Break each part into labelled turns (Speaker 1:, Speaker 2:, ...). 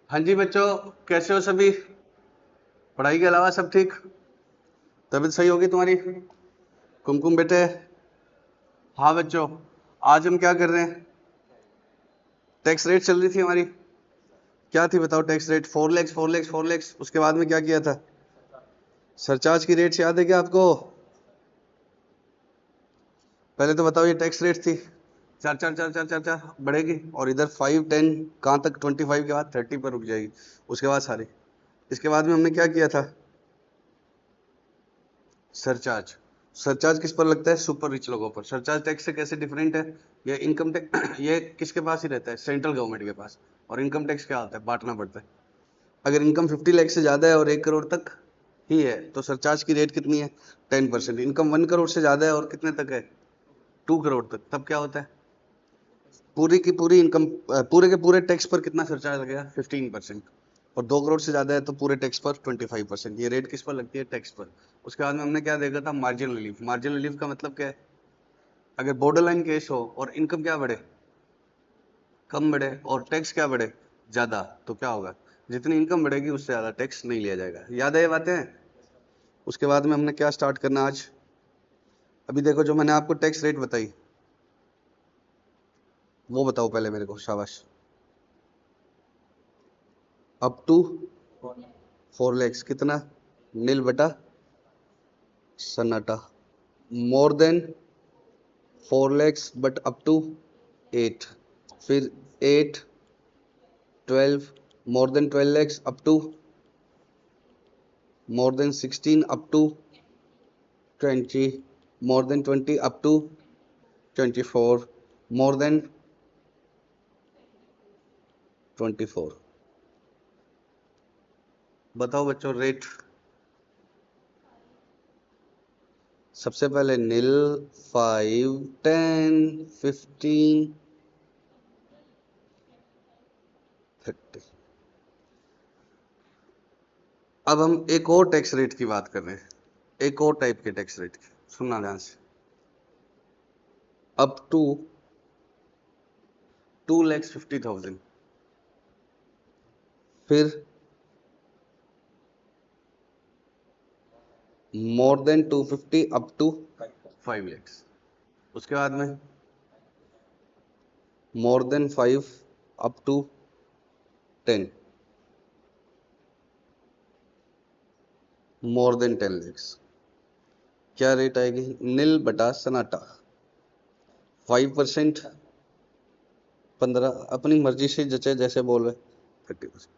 Speaker 1: हाँ जी बच्चों, कैसे हो सभी? पढ़ाई के अलावा सब ठीक? तबीयत सही होगी तुम्हारी? कुमकुम बेटे? हाँ बच्चों, आज हम क्या कर रहे हैं? टैक्स रेट चल रही थी हमारी। क्या थी बताओ? Tax rate 4 lakh 4 lakh 4 lakh. उसके बाद में क्या किया था? सरचार्ज की रेट्स याद है क्या आपको? पहले तो बताओ, ये टैक्स रेट थी चार चार चार चार चार चार बढ़ेगी, और इधर 5 10 कहाँ तक? 25 के बाद 30 पर रुक जाएगी। उसके बाद सारी। इसके बाद में हमने क्या किया था? सरचार्ज। सरचार्ज किस पर लगता है? सुपर रिच लोगों पर। सरचार्ज टैक्स से कैसे डिफरेंट है? ये इनकम टैक्स ये किसके पास ही रहता है? सेंट्रल गवर्नमेंट के पास। और इनकम टैक्स क्या होता है? बांटना पड़ता है। अगर इनकम 50 लाख से ज्यादा है और 1 करोड़ तक ही है तो सरचार्ज की रेट कितनी है? 10%। इनकम 1 करोड़ से ज्यादा है और कितने तक है? 2 करोड़ तक, तब क्या होता है? पूरी की पूरी इनकम, पूरे के पूरे टैक्स पर कितना सरचार्ज लगेगा? 15%। और 2 करोड़ से ज्यादा है तो पूरे टैक्स पर 25%। ये रेट किस पर लगती है? टैक्स पर। उसके बाद में हमने क्या देखा था? Marginal relief. मार्जिनल रिलीफ का मतलब क्या है? अगर बॉर्डर लाइन केस हो और इनकम क्या बढ़े? कम बढ़े, और टैक्स क्या बढ़े? ज्यादा, तो क्या होगा? जितनी इनकम बढ़ेगी उससे ज्यादा टैक्स नहीं लिया जाएगा। याद है ये बातें? उसके बाद में हमने क्या स्टार्ट करना आज? अभी देखो, जो मैंने आपको टैक्स रेट बताई वो बताओ पहले मेरे को, शाबाश। अप टू 4 lakhs कितना? नील बटा सन्नाटा। More than 4 lakhs but up to 8। फिर 8 12, more than 12 lakhs up to more than 16 up to 20, more than 20 up to 24, more than 24। बताओ बच्चों रेट। सबसे पहले नील, 5 10 15 30। अब हम एक और टैक्स रेट की बात कर रहे हैं, एक और टाइप के टैक्स रेट की। सुनना ध्यान से। Up to 2,50,000। फिर more than 250 up to 5 lakhs। उसके बाद में more than 5 up to 10, more than 10 lakhs। क्या रेट आएगी? नील बटा सन्नाटा। 5%, 15, अपनी मर्जी से जचे जैसे बोल रहे। 30%।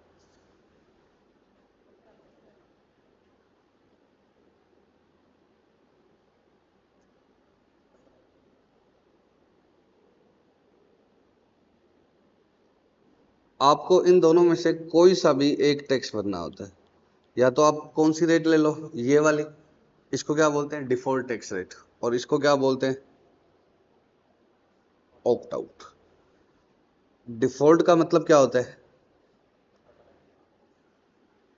Speaker 1: आपको इन दोनों में से कोई सा भी एक टैक्स भरना होता है। या तो आप कौन सी रेट ले लो, ये वाली। इसको क्या बोलते हैं? Default tax rate. और इसको क्या बोलते हैं? Opt out. डिफॉल्ट का मतलब क्या होता है?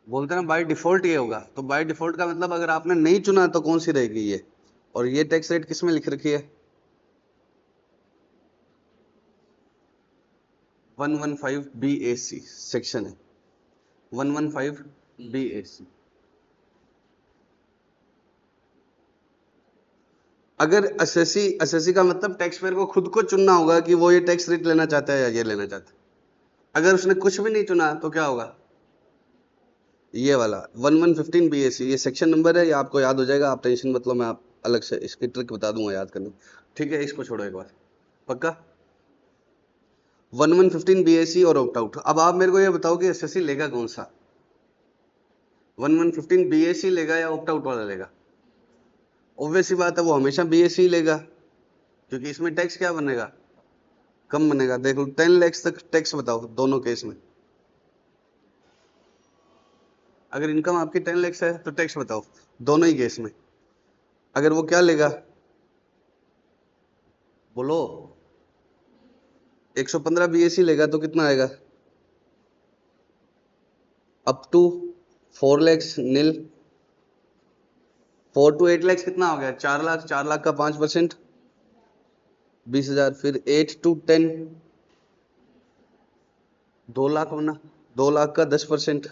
Speaker 1: बोलते हैं ना बाय डिफॉल्ट ये होगा। तो बाय डिफॉल्ट का मतलब अगर आपने नहीं चुना तो कौन सी रहेगी ये? और ये टैक्स रेट किस में लिख रखी है? 115 BAC सेक्शन है। 115 BAC। अगर एसएससी का मतलब टैक्स पेयर को खुद को चुनना होगा कि वो ये टैक्स रेट लेना चाहता है या ये लेना चाहता है। अगर उसने कुछ भी नहीं चुना तो क्या होगा? ये वाला 1115 BAC, ये सेक्शन नंबर है, ये आपको याद हो जाएगा। आप टेंशन मत लो, मैं आप अलग से इसकी ट्रिक बता दूंगा याद करने। ठीक है, इसको छोड़ो एक बार। पक्का? 1115 BAC और ऑप्ट आउट। अब आप मेरे को ये बताओ कि एसएससी लेगा कौन सा? 1115 BAC लेगा या ऑप्ट आउट वाला लेगा? ऑब्वियस सी बात है, वो हमेशा BAC लेगा, क्योंकि इसमें टैक्स क्या बनेगा? कम बनेगा। देख लो 10 lakhs तक टैक्स बताओ दोनों केस में। अगर इनकम आपकी 10 lakhs है तो टैक्स बताओ दोनों ही केस में। अगर वो क्या लेगा? बोलो। 115 BAC लेगा तो कितना आएगा? अप टू 4 lakhs नील। 4 to 8 lakhs कितना हो गया? 4 लाख। 4 लाख का 5%, 20,000। फिर 8 to 10, 2 लाख होना। 2 लाख का 10%,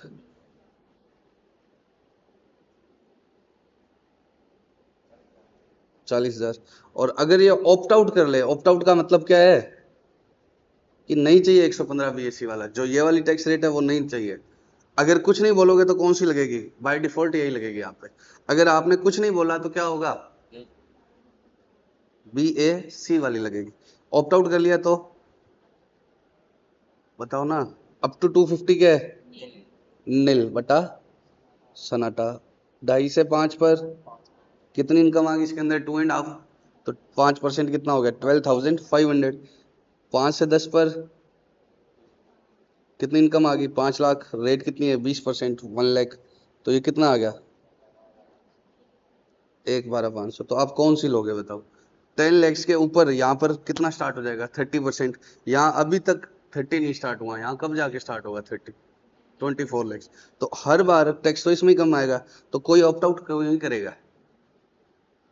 Speaker 1: 40,000। और अगर ये ऑप्ट आउट कर ले, ऑप्ट आउट का मतलब क्या है कि नहीं चाहिए 115 बीएससी वाला, जो ये वाली टैक्स रेट है वो नहीं चाहिए। अगर कुछ नहीं बोलोगे तो कौन सी लगेगी? बाय डिफॉल्ट यही लगेगी आप पे। अगर आपने कुछ नहीं बोला तो क्या होगा? BAC वाली लगेगी। ऑप्ट आउट कर लिया तो बताओ ना, अप टू 250 क्या है? नील बटा सन्नाटा। 2.5 से 5 पर कितनी इनकम आ गई इसके अंदर? 2.5। तो 5% कितना हो गया? 12,500। 5 से 10 पर कितनी इनकम आ गई? 5 लाख। रेट कितनी है? 20%, 1 लाख। तो ये कितना आ गया? 1,12,500। तो आप कौन सी लोगे बताओ? 10 लैक्स के ऊपर यहाँ पर कितना स्टार्ट हो जाएगा? 30%। यहाँ अभी तक 30 नहीं स्टार्ट हुआ, यहाँ कब जाके स्टार्ट होगा 30? 24 लैक्स। तो हर बार टैक्स तो इसमें ही कम आएगा, तो कोई ऑप्ट आउट क्यों नहीं करेगा?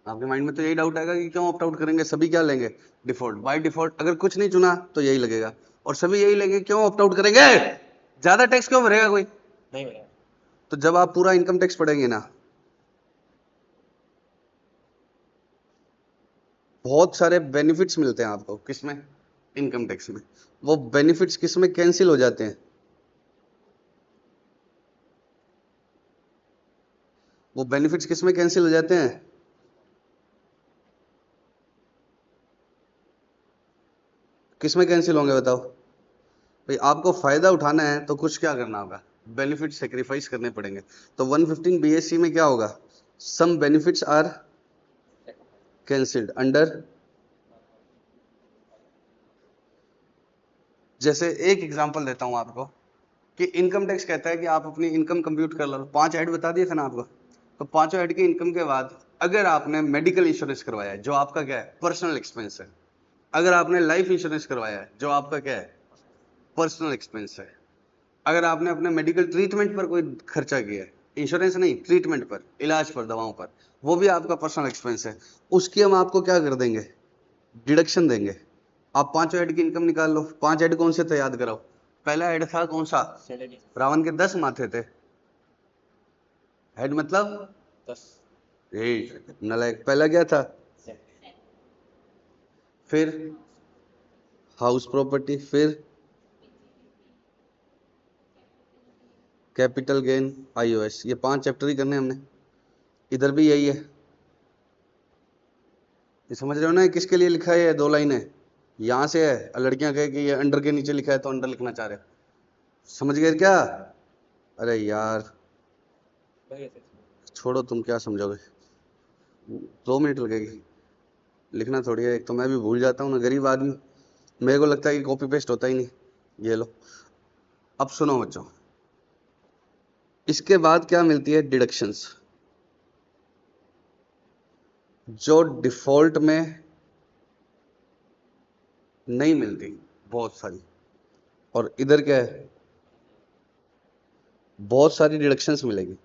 Speaker 1: आपके माइंड में तो यही डाउट आएगा कि क्यों ऑप्ट आउट करेंगे, सभी क्या लेंगे? डिफॉल्ट। बाय डिफॉल्ट अगर कुछ नहीं चुना तो यही लगेगा, और सभी यही लेंगे, क्यों ऑप्ट आउट करेंगे? ज्यादा टैक्स क्यों भरेगा कोई? नहीं भरेगा। तो जब आप पूरा इनकम टैक्स पढ़ेंगे ना, बहुत सारे बेनिफिट्स मिलते हैं आपको। किसमें? इनकम टैक्स में। वो बेनिफिट्स किसमें कैंसिल हो जाते हैं? वो बेनिफिट्स किसमें कैंसिल हो जाते हैं? किसमें कैंसिल होंगे बताओ? भाई आपको फायदा उठाना है तो कुछ क्या करना होगा? बेनिफिट सेक्रीफाइस करने पड़ेंगे। तो 115 BSC में क्या होगा? Some benefits are cancelled under. जैसे एक एग्जांपल देता हूं आपको, कि इनकम टैक्स कहता है कि आप अपनी इनकम कंप्यूट कर लो। 5 ऐड बता दिए थे ना आपको। तो 5 ऐड की इनकम के बाद अगर आपने मेडिकल इंश्योरेंस करवाया है, जो आपका क्या है? पर्सनल एक्सपेंस है। अगर आपने लाइफ इंश्योरेंस करवाया है, जो आपका क्या है? पर्सनल एक्सपेंस है। अगर आपने अपने मेडिकल ट्रीटमेंट पर कोई खर्चा किया है, इंश्योरेंस नहीं, ट्रीटमेंट पर, इलाज पर, दवाओं पर, वो भी आपका पर्सनल एक्सपेंस है। उसकी हम आपको क्या कर देंगे? डिडक्शन देंगे। आप 5 हेड की इनकम निकाल लो। 5 हेड कौन से थे याद कराओ? पहला हेड था कौन सा? रावण के 10 माथे थे। हेड मतलब 10। नलायक। पहला क्या था? फिर हाउस प्रॉपर्टी, फिर कैपिटल गेन, IOS। ये 5 चैप्टर ही करने हमने। इधर भी यही है। ये समझ रहे हो ना, किसके लिए लिखा है? ये 2 लाइनें यहां से है। लड़कियां कहे कि ये अंडर के नीचे लिखा है तो अंडर लिखना चाह रहे। समझ गए क्या? अरे यार छोड़ो, तुम क्या समझोगे? 2 मिनट लगेगी। लिखना थोड़ी है, एक तो मैं भी भूल जाता हूँ ना, गरीब आदमी। मेरे को लगता है कि कॉपी पेस्ट होता ही नहीं। ये लो, अब सुनो बच्चों। इसके बाद क्या मिलती है? डिडक्शंस, जो डिफॉल्ट में नहीं मिलती, बहुत सारी। और इधर क्या है? बहुत सारी डिडक्शंस मिलेगी।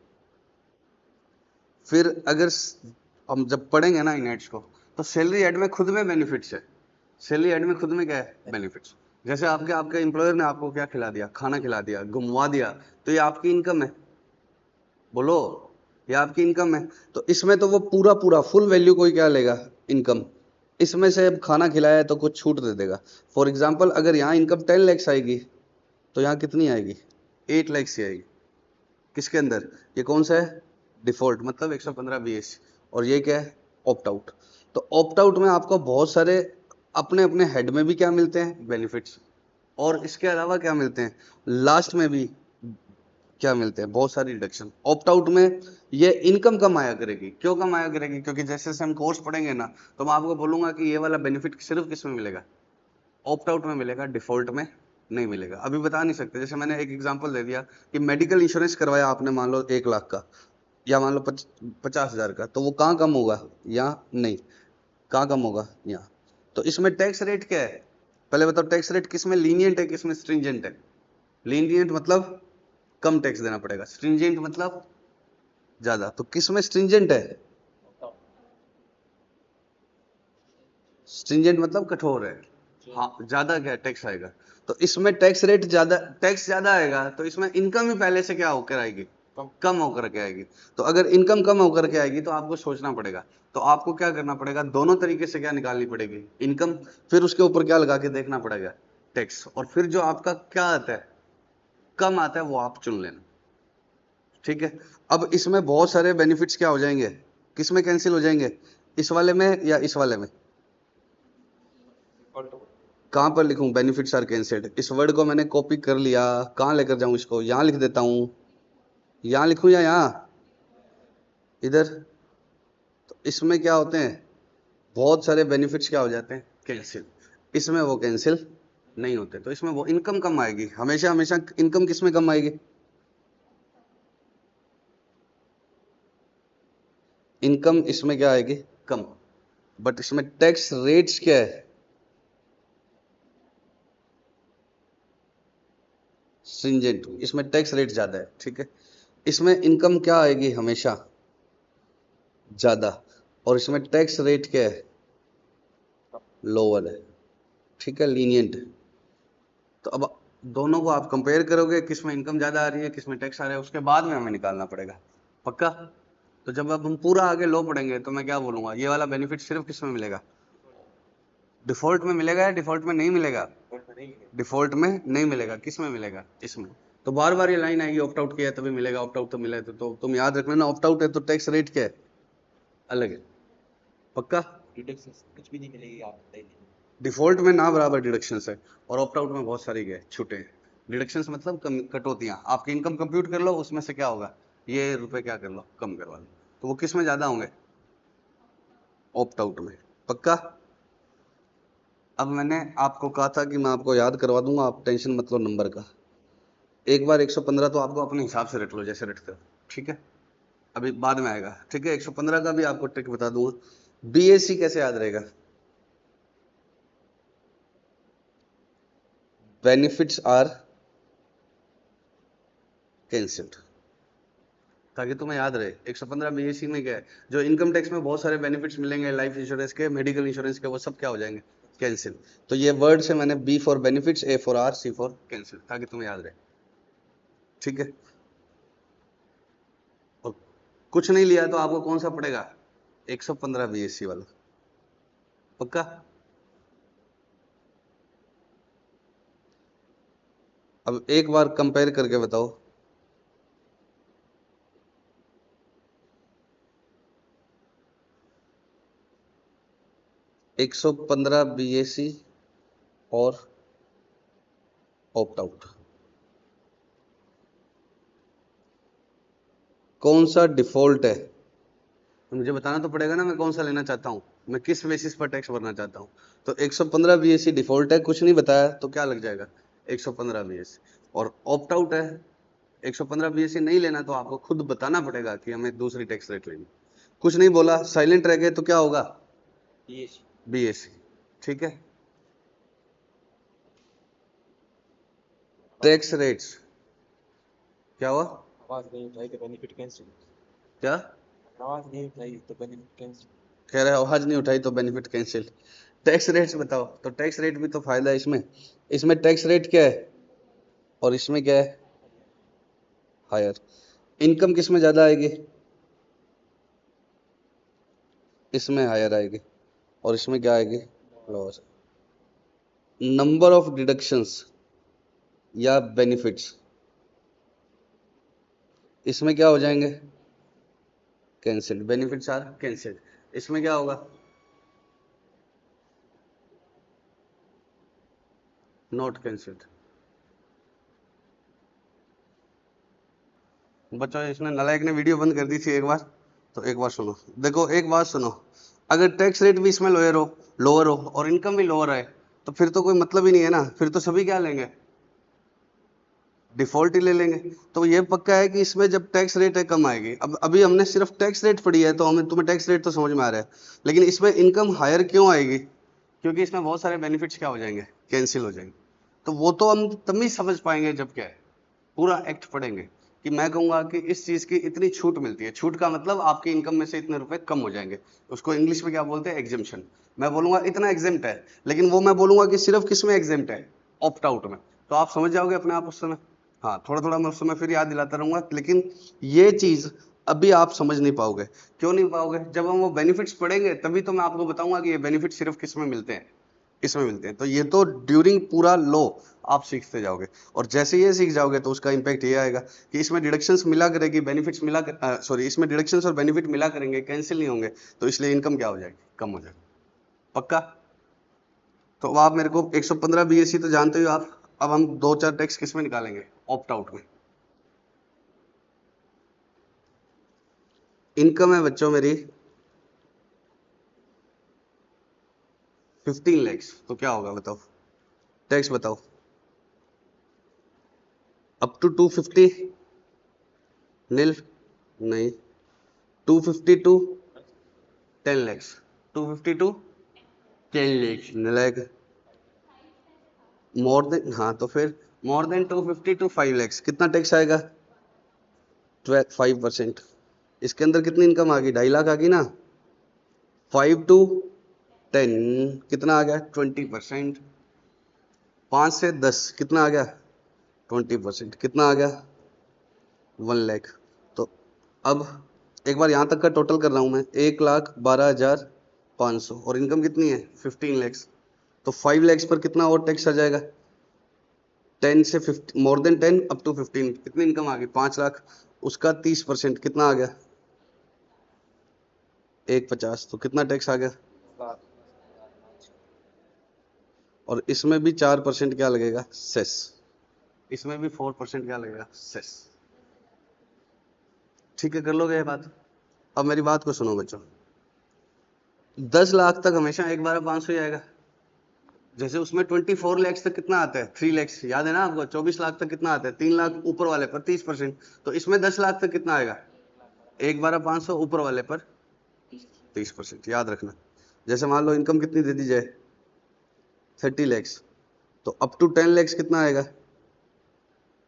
Speaker 1: फिर अगर हम जब पढ़ेंगे ना इन एड्स को, तो सैलरी एड में खुद में बेनिफिट्स है। सैलरी एड में खुद में क्या है? बेनिफिट्स। जैसे आपके आपके एम्प्लॉयर ने आपको क्या खिला दिया? खाना खिला दिया, घुमवा दिया, तो ये आपकी इनकम है। बोलो, ये आपकी इनकम है। तो इसमें तो वो पूरा पूरा फुल वैल्यू कोई क्या लेगा? इनकम। इसमें से अब खाना खिलाया है तो कुछ छूट दे देगा। फॉर एग्जाम्पल अगर यहाँ इनकम 10 लैक्स आएगी, तो यहाँ कितनी आएगी? 8 लैक्स ही आएगी। किसके अंदर? ये कौन सा है? डिफॉल्ट, मतलब 115 BS। और ये क्या है? Opt out. तो ऑप्ट आउट में आपको बहुत सारे अपने अपने हेड में भी क्या मिलते हैं? बेनिफिट्स। और इसके अलावा क्या मिलते हैं? लास्ट में भी क्या मिलते हैं? बहुत सारी डिडक्शन। ऑप्ट आउट में ये इनकम कम आया करेगी। क्यों कम आया करेगी? क्योंकि जैसे जैसे हम कोर्स पढ़ेंगे ना, तो मैं आपको बोलूंगा कि ये वाला बेनिफिट सिर्फ किस में मिलेगा? ऑप्ट आउट में मिलेगा, डिफॉल्ट में नहीं मिलेगा। अभी बता नहीं सकते। जैसे मैंने एक एग्जांपल दे दिया कि मेडिकल इंश्योरेंस करवाया आपने, मान लो 1 लाख का, या मान लो 50,000 का, तो वो कहाँ कम होगा? यहाँ नहीं। कहाँ कम होगा? यहाँ। तो इसमें टैक्स रेट क्या है? पहले बताओ, टैक्स रेट किसमें लीनियंट है, किसमें स्ट्रिंजेंट है? लीनियंट मतलब कम टैक्स देना पड़ेगा, स्ट्रिंजेंट मतलब ज्यादा। तो किसमें स्ट्रिंजेंट है? स्ट्रिंजेंट मतलब कठोर है। हाँ, ज्यादा क्या टैक्स आएगा। तो इसमें टैक्स ज्यादा आएगा, तो इसमें इनकम ही पहले से क्या होकर आएगी, कम होकर के आएगी। तो अगर इनकम कम होकर के आएगी तो आपको सोचना पड़ेगा, तो आपको क्या करना पड़ेगा, दोनों तरीके से क्या निकालनी पड़ेगी, इनकम, फिर उसके ऊपर क्या लगा के देखना पड़ेगा, टैक्स, और फिर जो आपका क्या आता है, कम आता है, वो आप चुन लेना। ठीक है, अब इसमें बहुत सारे बेनिफिट्स क्या हो जाएंगे, किस में कैंसिल हो जाएंगे, इस वाले में या इस वाले में, कहां पर लिखूं, बेनिफिट्स आर कैंसिल्ड, इस वर्ड को मैंने कॉपी कर लिया, कहां लेकर जाऊं इसको, यहां लिख देता हूं, यहां लिखूं या यहां, इधर। तो इसमें क्या होते हैं, बहुत सारे बेनिफिट्स क्या हो जाते हैं, कैंसिल, इसमें वो कैंसिल नहीं होते, तो इसमें वो इनकम कम आएगी, हमेशा हमेशा इनकम किस में कम आएगी, इनकम इसमें क्या आएगी, कम, बट इसमें टैक्स रेट्स क्या है, स्ट्रिंजेंट, इसमें टैक्स रेट ज्यादा है। ठीक है, इसमें इनकम क्या आएगी, हमेशा ज्यादा, और इसमें टैक्स रेट क्या है, लोअर है। ठीक है, लीनियंट। तो अब दोनों को आप कंपेयर करोगे, किसमें इनकम ज्यादा आ रही है, किसमें टैक्स आ रहा है, उसके बाद में हमें निकालना पड़ेगा, पक्का। तो जब अब हम पूरा आगे लो पढ़ेंगे तो मैं क्या बोलूंगा, ये वाला बेनिफिट सिर्फ किसमें मिलेगा, डिफॉल्ट में मिलेगा या डिफॉल्ट में नहीं मिलेगा, डिफॉल्ट में नहीं मिलेगा, किस में मिलेगा, इसमें। तो बार बार ये लाइन आएगी, ऑप्ट आउट किया है तभी मिलेगा, ऑप्ट आउट तो मिला है, तो तुम याद रखना ना, ऑप्ट आउट है तो टैक्स रेट क्या है, अलग है, पक्का।
Speaker 2: कुछ भी नहीं मिलेगी, आप
Speaker 1: डिफॉल्ट में ना बराबर डिडक्शंस है, और ऑप्ट आउट में बहुत सारी गए छूटे हैं। डिडक्शंस मतलब कटौतियां, आपकी इनकम कंप्यूट कर लो, उसमें से क्या होगा, ये रुपए क्या कर लो, कम करवा लो, तो वो किस में ज्यादा होंगे, ऑप्ट आउट में, पक्का। अब मैंने आपको कहा था कि मैं आपको याद करवा दूंगा, आप टेंशन मत लो नंबर का, एक बार 115 तो आपको अपने हिसाब से रट लो जैसे रटते हो, ठीक है, अभी बाद में आएगा। ठीक है, 115 का भी आपको ट्रिक बता दूंगा। बीएससी कैसे याद रहेगा, बेनिफिट्स आर कैंसिल्ड, ताकि तुम्हें याद रहे। 115 बीएससी में क्या है, जो इनकम टैक्स में बहुत सारे बेनिफिट्स मिलेंगे, लाइफ इंश्योरेंस के, मेडिकल इंश्योरेंस के, वो सब क्या हो जाएंगे, कैंसिल। तो ये वर्ड से मैंने B for benefits, A for are, C for cancel, ताकि तुम्हें याद रहे। ठीक है, और कुछ नहीं लिया तो आपको कौन सा पड़ेगा, 115 बीएससी वाला, पक्का। अब एक बार कंपेयर करके बताओ, एक 115 बीएससी और ऑप्ट आउट, कौन सा डिफॉल्ट है, मुझे बताना तो पड़ेगा ना, मैं कौन सा लेना चाहता हूँ, मैं किस बेसिस पर टैक्स भरना चाहता हूँ। तो 115 बीएससी डिफॉल्ट है, कुछ नहीं बताया तो क्या लग जाएगा, 115 बीएससी, और ऑप्ट आउट है 115 बीएससी नहीं लेना, तो आपको खुद बताना पड़ेगा कि हमें दूसरी टैक्स रेट लेनी। कुछ नहीं बोला, साइलेंट रह गए तो क्या होगा, बीएससी। ठीक है, टैक्स रेट्स क्या हुआ,
Speaker 2: आवाज नहीं उठाई तो बेनिफिट कैंसिल,
Speaker 1: क्या
Speaker 2: आवाज नहीं उठाई तो बेनिफिट कैंसिल,
Speaker 1: कह रहे हो, आवाज नहीं उठाई तो बेनिफिट कैंसिल। टैक्स रेट्स बताओ, तो टैक्स रेट भी तो फायदा है इसमें, इसमें टैक्स रेट क्या है और इसमें क्या है, हायर। इनकम किस में ज्यादा आएगी, इसमें हायर आएगी, और इसमें क्या आएगी, लॉस। नंबर ऑफ डिडक्शंस या बेनिफिट्स, इसमें क्या हो जाएंगे, कैंसिल्ड, बेनिफिट्स आर कैंसिल्ड, इसमें क्या होगा, नॉट कैंसिल्ड। बच्चों, इसने नालायक ने वीडियो बंद कर दी थी एक बार, तो एक बार सुनो, देखो एक बात सुनो, अगर टैक्स रेट भी इसमें लोअर हो और इनकम भी लोअर है, तो फिर तो कोई मतलब ही नहीं है ना, फिर तो सभी क्या लेंगे, डिफॉल्ट ही ले लेंगे। तो ये पक्का है कि इसमें जब टैक्स रेट है कम आएगी। अब अभी हमने सिर्फ टैक्स रेट पढ़ी है, तो हमें तुम्हें टैक्स रेट तो समझ में आ रहा है, लेकिन इसमें इनकम हायर क्यों आएगी, क्योंकि इसमें बहुत सारे बेनिफिट्स क्या हो जाएंगे, कैंसिल हो जाएंगे। तो वो तो हम तब ही समझ पाएंगे जब क्या है, पूरा एक्ट पढ़ेंगे, कि मैं कहूंगा कि इस चीज की इतनी छूट मिलती है, छूट का मतलब आपकी इनकम में से इतने रुपए कम हो जाएंगे, उसको इंग्लिश में क्या बोलते हैं, एग्जेम्पशन। मैं बोलूंगा इतना एग्जेम्प्ट है, लेकिन वो मैं बोलूंगा कि सिर्फ किस में एग्जेम्प्ट है, ऑप्ट आउट में, तो आप समझ जाओगे अपने आप उस समय। हाँ, थोड़ा थोड़ा मैं उस समय फिर याद दिलाता रहूंगा, लेकिन ये चीज अभी आप समझ नहीं पाओगे। क्यों नहीं पाओगे? जब हम वो बेनिफिट्स पढ़ेंगे तभी तो मैं आपको बताऊंगा कि ये बेनिफिट सिर्फ किस में मिलते हैं, इसमें मिलते हैं। तो ये तो ड्यूरिंग पूरा लो आप सीखते जाओगे, और जैसे ये सीख जाओगे तो उसका इंपैक्ट ये आएगा कि इसमें डिडक्शंस मिला करेगी, बेनिफिट्स मिला सॉरी, इसमें डिडक्शंस और बेनिफिट मिला करेंगे, कैंसिल नहीं होंगे, तो इसलिए इनकम क्या हो जाएगी? कम हो जाएगी। पक्का? तो आप मेरे को 115 बीएससी तो जानते हो आप। अब हम 2-4 टैक्स किस में निकालेंगे? ऑप्ट आउट में। इनकम है बच्चों मेरी 15 lakhs, तो क्या होगा बताओ? टैक्स बताओ। अप टू 250 नील नहीं, 250 to 10 lakhs, 250 to 10 lakhs lakh, more than, हाँ तो फिर मोर देन 250 टू 5 lakhs कितना टैक्स आएगा? 5%। इसके अंदर कितनी इनकम आ गई? 2.5 लाख आ गई ना। 5 टू 10 कितना आ गया? 20%। 5 से 10 कितना आ गया? 20%। कितना आ गया? 1 लाख। तो अब एक बार यहां तक का टोटल कर रहा हूं मैं, 1,12,500, और इनकम कितनी है? 15 लैक्स। तो 5 लैक्स पर कितना और टैक्स आ जाएगा? 10 से 50, मोर देन 10 अप टू 15, कितनी इनकम आ गई? 5 लाख। उसका 30% कितना आ गया? 1,50। तो कितना टैक्स आ गया? और इसमें भी 4% क्या लगेगा? सेस। इसमें भी 4% क्या लगेगा? सेस। ठीक है, कर लोगे ये बात? अब मेरी बात को सुनो बच्चों, 10 लाख तक हमेशा 1,12,500 ही आएगा। जैसे उसमें 24 लैक्स तक कितना आता है? 3 लैक्स, याद है ना आपको? 24 लाख तक कितना आता है? 3 लाख ऊपर वाले पर 30%। तो इसमें 10 लाख तक कितना आएगा? 1,12,500 ऊपर वाले पर 30%, याद रखना। जैसे मान लो इनकम कितनी दे दी जाए? 30 लैक्स, तो अप टू 10 लैक्स कितना आएगा?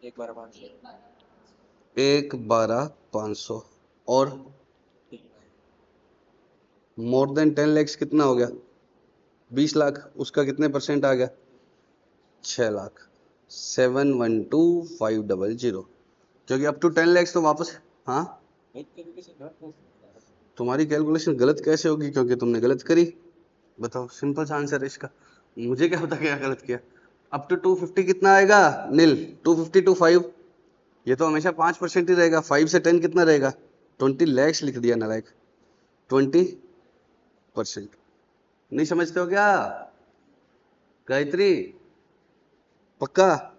Speaker 1: 1,12,500। और मोर देन 10 लैक्स कितना हो गया? 20 लाख, उसका कितने परसेंट आ गया? 6 लाख। 712,500, क्योंकि अप टू 10 लैक्स तो वापस, हाँ तुम्हारी कैलकुलेशन गलत कैसे होगी? क्योंकि तुमने गलत करी। बताओ, सिंपल सा आंसर है इसका। मुझे क्या पता क्या गलत किया? अप टू 250 कितना आएगा? नील। 250 टू 5, ये तो हमेशा 5% ही रहेगा। 5 से 10 कितना रहेगा? 20 लैक्स लिख दिया ना, लाइक 20%। नहीं समझते हो क्या गायत्री? पक्का?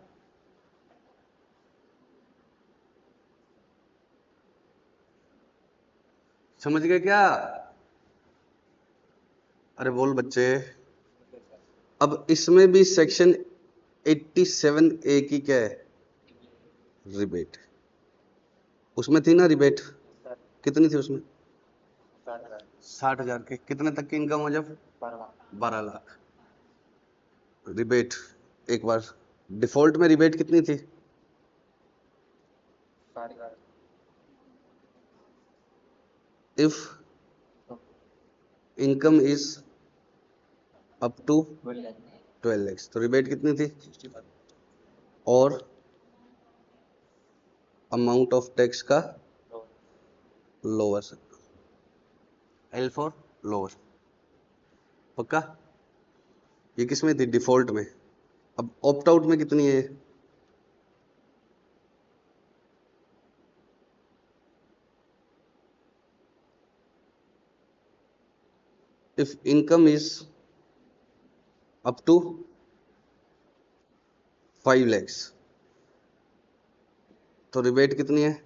Speaker 1: समझ गए क्या? अरे बोल बच्चे। अब इसमें भी सेक्शन 87A की क्या है? रिबेट। उसमें थी ना रिबेट? कितनी थी उसमें? 60,000 के। कितने तक की इनकम हो जब? 12 लाख। रिबेट एक बार, डिफॉल्ट में रिबेट कितनी थी? If income is up to 12 lakhs, तो रिबेट कितनी थी? और अमाउंट ऑफ टैक्स का लोअर, एल फॉर लोअर। पक्का? ये किस में थी? डिफॉल्ट में। अब ऑप्ट आउट में कितनी है? If income is up to 5 lakhs, तो रिबेट कितनी है?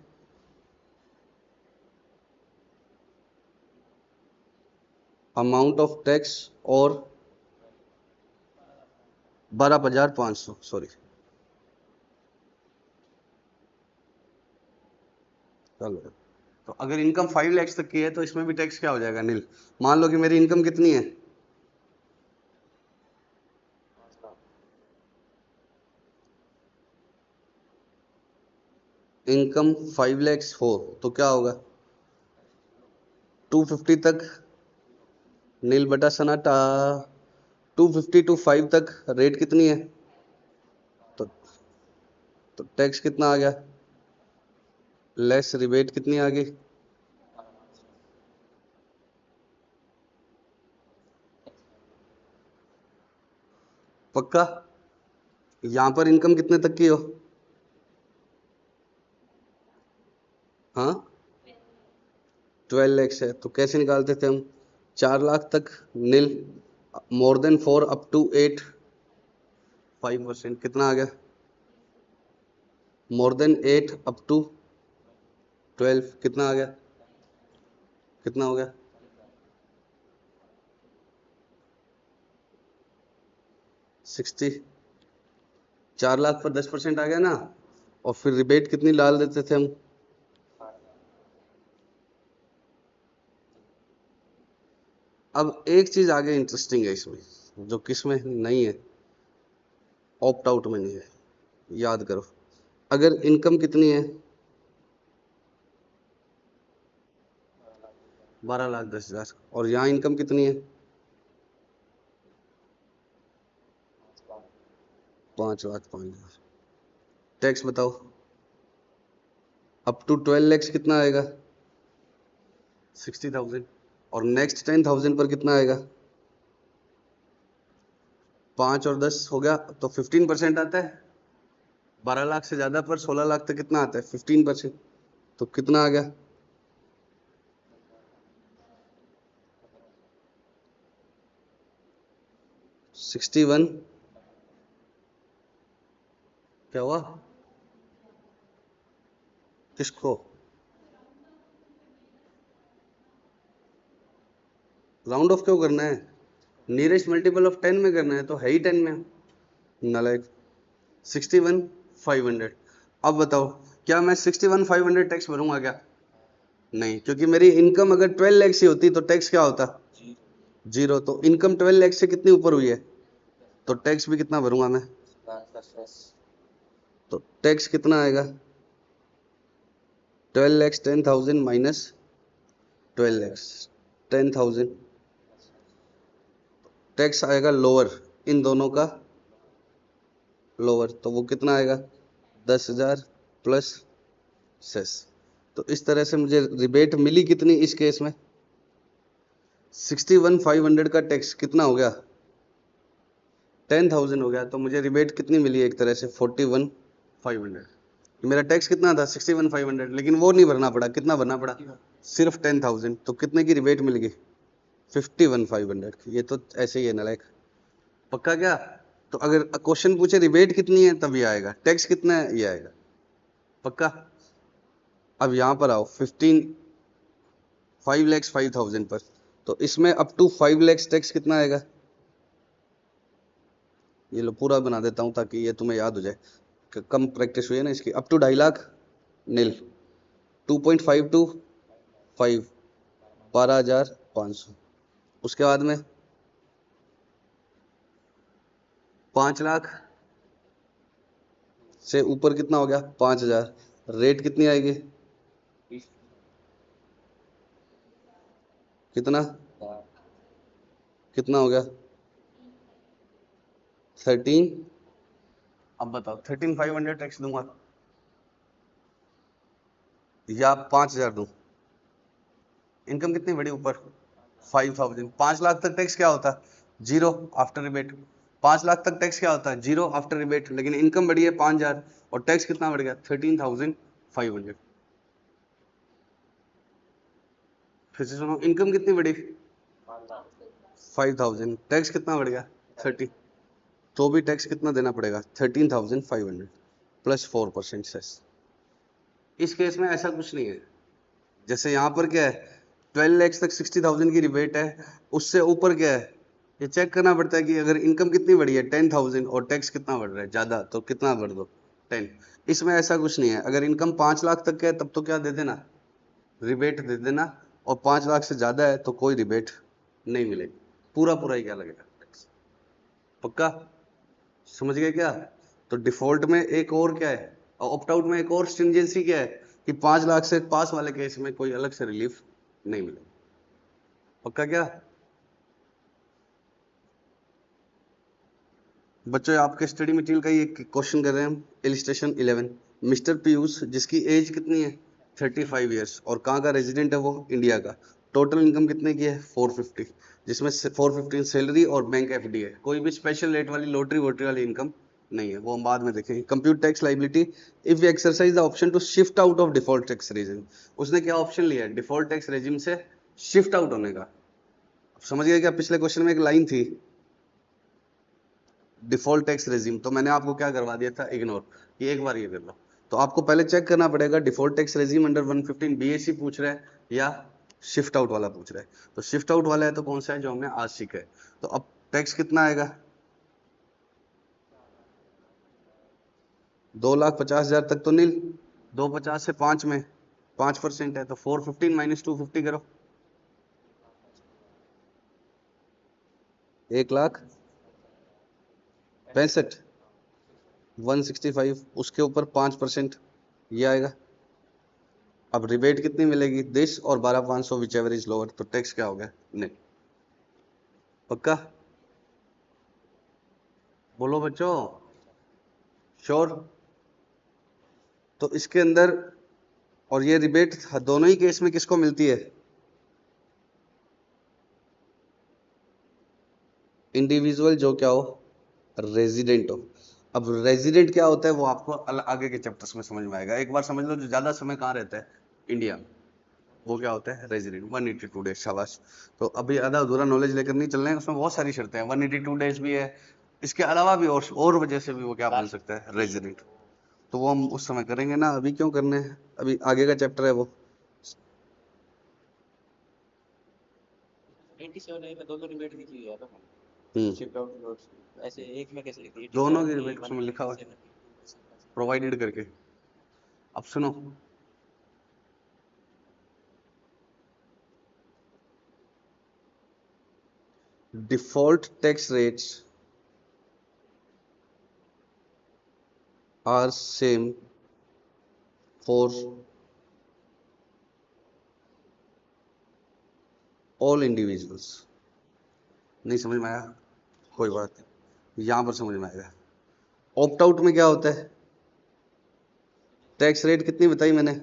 Speaker 1: अमाउंट ऑफ टैक्स और 12,500, सॉरी। चलो, तो अगर इनकम 5 लैक्स तक की है तो इसमें भी टैक्स क्या हो जाएगा? नील। मान लो कि मेरी इनकम कितनी है? इनकम 5 लैक्स हो तो क्या होगा? 250 तक नील बटा सनाटा। 250 टू 5 तक रेट कितनी है? तो टैक्स कितना आ गया, लेस रिबेट कितनी आ गई, पक्का। यहां पर इनकम कितने तक की हो, हाँ 12 लैक्स है, तो कैसे निकालते थे हम, 4 लाख तक नील, मोर देन 4 अप टू 8 5% कितना आ गया, मोर देन 8 अप टू 12 कितना आ गया, कितना हो गया, 60। 4 लाख पर 10% आ गया ना, और फिर रिबेट कितनी डाल देते थे हम, अब एक चीज आगे इंटरेस्टिंग है इसमें जो किसमें नहीं है, ऑप्ट आउट में नहीं है, याद करो। अगर इनकम कितनी है, 12,10,000, और यहाँ इनकम कितनी है, 5,05,000, टैक्स बताओ, अप टू 12 लैक्स कितना आएगा, 60,000, और नेक्स्ट 10,000 पर कितना आएगा, 5 और 10 हो गया तो 15% आता है, 12 लाख से ज्यादा पर 16 लाख तक कितना आता है, 15%, तो कितना आ गया, 61, क्या हुआ, किसको, राउंड ऑफ क्यों करना है, नियरेस्ट मल्टीपल ऑफ 10 में करना है, तो है ही 10 में, नालायक। 61,500, अब बताओ क्या मैं 61,500 टैक्स भरूंगा क्या, नहीं, क्योंकि मेरी इनकम अगर 12 लाख से होती तो टैक्स क्या होता, जीरो, तो इनकम 12 लाख से कितनी ऊपर हुई है, तो टैक्स भी कितना भरूंगा मैं, तो टैक्स कितना आएगा, 12 लैक्स 10,000 माइनस 12 लैक्स 10,000, टैक्स आएगा लोअर, इन दोनों का लोअर, तो वो कितना आएगा, 10,000 प्लस सेस। तो इस तरह से मुझे रिबेट मिली कितनी इस केस में, 61,500 का टैक्स कितना हो गया, 10,000 हो गया, तो मुझे रिबेट कितनी मिली एक तरह से 41,500। मेरा टैक्स कितना था 61,500, लेकिन वो नहीं भरना पड़ा, कितना भरना पड़ा, सिर्फ 10,000, तो कितने की रिबेट मिल गई, 51,500 की। ये तो ऐसे ही है नालायक, पक्का क्या, तो अगर क्वेश्चन पूछे रिबेट कितनी है तब ये आएगा, टैक्स कितना है ये आएगा, पक्का। अब यहां पर आओ 5 लैक्स 5,000 पर, तो इसमें अप टू 5 लैक्स टैक्स कितना आएगा, ये लो पूरा बना देता हूं ताकि ये तुम्हें याद हो जाए, कम प्रैक्टिस हुई है ना इसकी। अप टू 2.5 लाख नील, 2.5 टू 5 12,500, उसके बाद में 5 लाख से ऊपर कितना हो गया 5,000, रेट कितनी आएगी, कितना, कितना हो गया 13, अब बताओ 13,500 टैक्स दूंगा या 5,000 दूं, इनकम कितनी बड़ी ऊपर 5,000, 5 लाख तक टैक्स क्या होता, जीरो आफ्टर रिबेट, 5 लाख तक टैक्स क्या होता है, जीरो आफ्टर रिबेट, लेकिन इनकम बढ़ी है 5,000 और टैक्स कितना बढ़ गया 13,500। फिर से सुनो, इनकम कितनी बढ़ी 5,000, टैक्स कितना बढ़ गया 30, तो भी टैक्स कितना देना पड़ेगा 13,500 प्लस 4% सेस। इस केस में ऐसा कुछ नहीं है, जैसे यहाँ पर क्या है 12 लैक्स तक 60,000 की रिबेट है, उससे ऊपर क्या है, ये चेक करना पड़ता है कि अगर इनकम कितनी बढ़ी है 10,000 और टैक्स कितना बढ़ रहा है ज्यादा, तो कितना बढ़ दो 10। इसमें ऐसा कुछ नहीं है, अगर इनकम 5 लाख तक है तब तो क्या दे देना, रिबेट दे देना, और 5 लाख से ज्यादा है तो कोई रिबेट नहीं मिलेगी, पूरा पूरा ही क्या लगेगा टैक्स, पक्का, समझ गए क्या। तो डिफॉल्ट में एक और क्या है, ऑप्ट आउट में एक और स्ट्रिंजेंसी क्या है, कि 5 लाख से पास वाले केस में कोई अलग से रिलीफ नहीं मिलेगा, पक्का क्या। बच्चों आपके स्टडी मटेरियल का ये क्वेश्चन कर रहे हैं हम, इलिस्ट्रेशन 11। मिस्टर पीयूष जिसकी एज कितनी है 35 ईयर्स और कहाँ का रेजिडेंट है वो इंडिया का, टोटल इनकम कितने की है 450, जिसमें 450 सैलरी और बैंक एफडी है, कोई भी स्पेशल रेट वाली लॉटरी वोटरी वाली इनकम नहीं है, वो हम बाद में देखेंगे। Compute tax liability if you exercise the option to shift out of default tax regime, उसने क्या ऑप्शन लिया है डिफॉल्ट टैक्स रेजिम से शिफ्ट आउट होने का। समझ गए क्या, पिछले क्वेश्चन में एक लाइन थी डिफॉल्ट टैक्स रेजिम, तो मैंने आपको क्या करवा दिया था इग्नोर, कि एक बार ये कर लो। तो आपको पहले चेक करना पड़ेगा default tax regime under 115 BSc पूछ रहा है या शिफ्ट आउट वाला पूछ रहा है। तो शिफ्ट आउट वाला है तो कौन सा है जो हमने आज सीखा है। तो अब टैक्स कितना आएगा 2,50,000 तक तो नील, 250 से 5 में 5% है तो 415 माइनस 250 करो, 1,65,000 165 उसके ऊपर 5% ये आएगा। अब रिबेट कितनी मिलेगी दिस और 12,500 विच एवर इज लोअर, तो टैक्स क्या हो गया नहीं। पक्का बोलो बच्चों, श्योर। तो इसके अंदर और ये रिबेट दोनों ही केस में किसको मिलती है, इंडिविजुअल जो क्या हो रेजिडेंट हो। अब रेजिडेंट क्या होता है वो आपको आगे के चैप्टर्स में समझ में आएगा, एक बार समझ लो जो ज्यादा समय कहाँ रहता है इंडिया में, वो क्या होता है रेजिडेंट 182 डेज, शाबाश। तो अभी आधा अधूरा नॉलेज लेकर नहीं चल रहे हैं, उसमें बहुत सारी शर्तें हैं, 182 डेज भी है, इसके अलावा भी और वजह से भी वो क्या बन सकता है रेजिडेंट, तो वो हम उस समय करेंगे ना, अभी क्यों करने हैं, अभी आगे का चैप्टर है वो।
Speaker 2: 87 में दोनों रिबेट लिखी हुई है ना,
Speaker 1: हम्म,
Speaker 2: शिफ्ट आउट नोट्स ऐसे एक में कैसे लिखी है
Speaker 1: दोनों
Speaker 2: 87
Speaker 1: की
Speaker 2: की
Speaker 1: रिबेट उसमें लिखा हुआ है
Speaker 2: 187
Speaker 1: प्रोवाइडेड करके। अब सुनो, default tax rates are same for all individuals। नहीं समझ में आया, कोई बात नहीं, यहां पर समझ में आएगा। ऑप्ट आउट में क्या होता है, टैक्स रेट कितनी बताई मैंने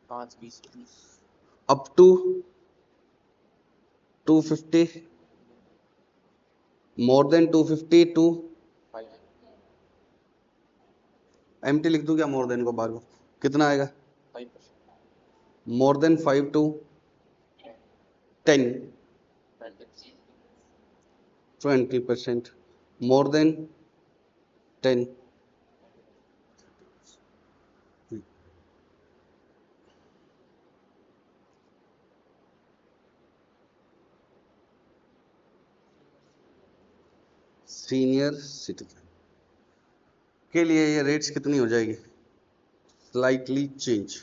Speaker 2: 5 20
Speaker 1: up to 250, more than 250 to
Speaker 2: 5
Speaker 1: empty लिख दूं क्या, मोर देन को बार को कितना आएगा,
Speaker 2: 5%
Speaker 1: more than 5 to 10 20%, more than 10 senior citizen के लिए ये रेट्स कितनी हो जाएगी, स्लाइटली चेंज।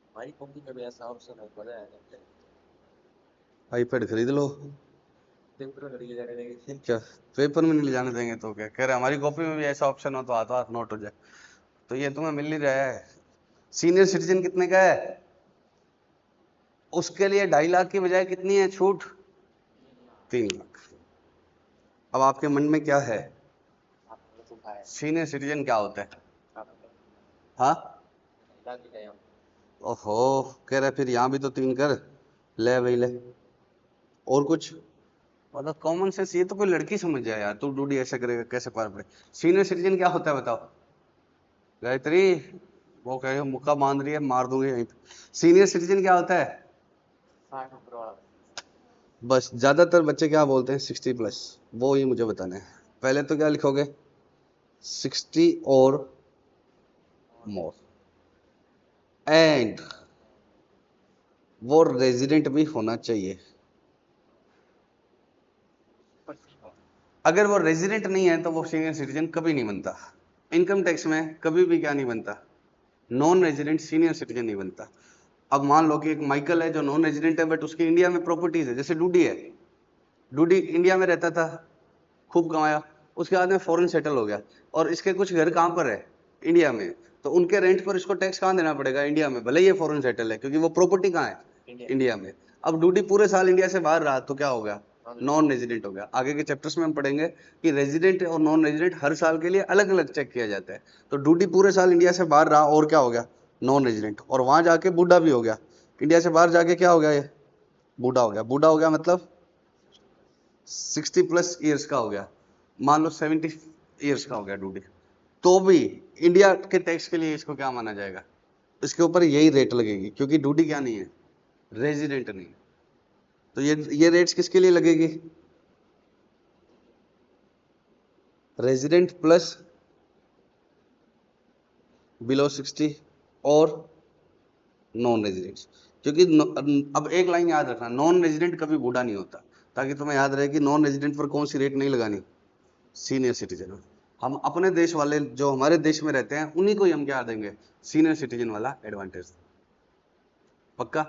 Speaker 2: हमारी कंपनी में भी ऐसा ऑप्शन है, पता है
Speaker 1: आईपैड खरीद लो,
Speaker 2: पेपर में लगे जाने लगे।
Speaker 1: क्या पेपर में नहीं ले जाने देंगे तो क्या कह रहे, हमारी कॉपी में भी ऐसा ऑप्शन हो तो हाथों हाथ नोट हो जाए, तो ये तुम्हें मिल नहीं रहा है। सीनियर सिटीजन कितने का है, उसके लिए 2.5 लाख की बजाय कितनी है छूट 3 लाख। अब आपके मन में क्या है
Speaker 2: आपको तो भाई
Speaker 1: सीनियर सिटीजन क्या होता है,
Speaker 2: आप
Speaker 1: हाँ
Speaker 2: लग गए हम
Speaker 1: ओहो, कह रहे फिर यहाँ भी तो 3 कर ले भाई ले, और कुछ मतलब कॉमन सेंस, ये तो कोई लड़की समझ जाए यार, तू डूडी ऐसा करेगा कैसे पार पड़े। सीनियर सिटीजन क्या होता है बताओ गायत्री, वो कह रही है मुक्का मान रही है मार दूंगी यहीं पे। सीनियर सिटीजन क्या होता है,
Speaker 2: 60 ऊपर वाला
Speaker 1: बस ज्यादातर बच्चे क्या बोलते हैं 60+, वो ही मुझे बताना है। पहले तो क्या लिखोगे 60 और मोर, एंड वो रेजिडेंट भी होना चाहिए। अगर वो रेजिडेंट नहीं है तो वो सीनियर सिटीजन कभी नहीं बनता, इनकम टैक्स में कभी भी क्या नहीं बनता, नॉन रेजिडेंट सीनियर सिटीजन नहीं बनता। अब मान लो कि एक माइकल है जो नॉन रेजिडेंट है बट उसकी इंडिया में प्रॉपर्टीज है, जैसे डूडी है, डूडी इंडिया में रहता था खूब कमाया, उसके बाद में फॉरेन सेटल हो गया और इसके कुछ घर कहाँ पर है इंडिया में, तो उनके रेंट पर इसको टैक्स कहाँ देना पड़ेगा? इंडिया में, भले ये फॉरेन सेटल है, क्योंकि वो प्रॉपर्टी कहाँ है?
Speaker 2: इंडिया
Speaker 1: इंडिया में। अब ड्यूटी पूरे साल इंडिया से बाहर रहा तो क्या हो गया? नॉन रेजिडेंट हो गया। आगे के चैप्टर्स में हम पढ़ेंगे कि रेजिडेंट और नॉन रेजिडेंट हर साल के लिए अलग अलग चेक किया जाता है। तो ड्यूटी पूरे साल इंडिया से बाहर रहा और क्या हो गया? Non resident. और वहां जाके बूढ़ा भी हो गया। इंडिया से बाहर जाके क्या हो गया? ये बूढ़ा हो गया। बूढ़ा हो गया मतलब 60+ ईयर्स का हो गया, मान लो 70 ईयर्स का हो गया ड्यूटी, तो भी इंडिया के टैक्स के लिए इसको क्या माना जाएगा? इसके ऊपर यही रेट लगेगी, क्योंकि ड्यूटी क्या नहीं है? रेजिडेंट नहीं है। तो ये रेट्स किसके लिए लगेगी? रेजिडेंट प्लस बिलो 60 और नॉन रेजिडेंट्स। क्योंकि अब एक लाइन याद रखना, नॉन रेजिडेंट कभी बूढ़ा नहीं होता, ताकि तुम्हें याद रहे कि नॉन रेजिडेंट पर कौन सी रेट नहीं लगानी? Senior citizen. हम अपने देश वाले जो हमारे देश में रहते हैं उन्हीं को ही हम क्या देंगे? सीनियर सिटीजन वाला एडवांटेज। पक्का?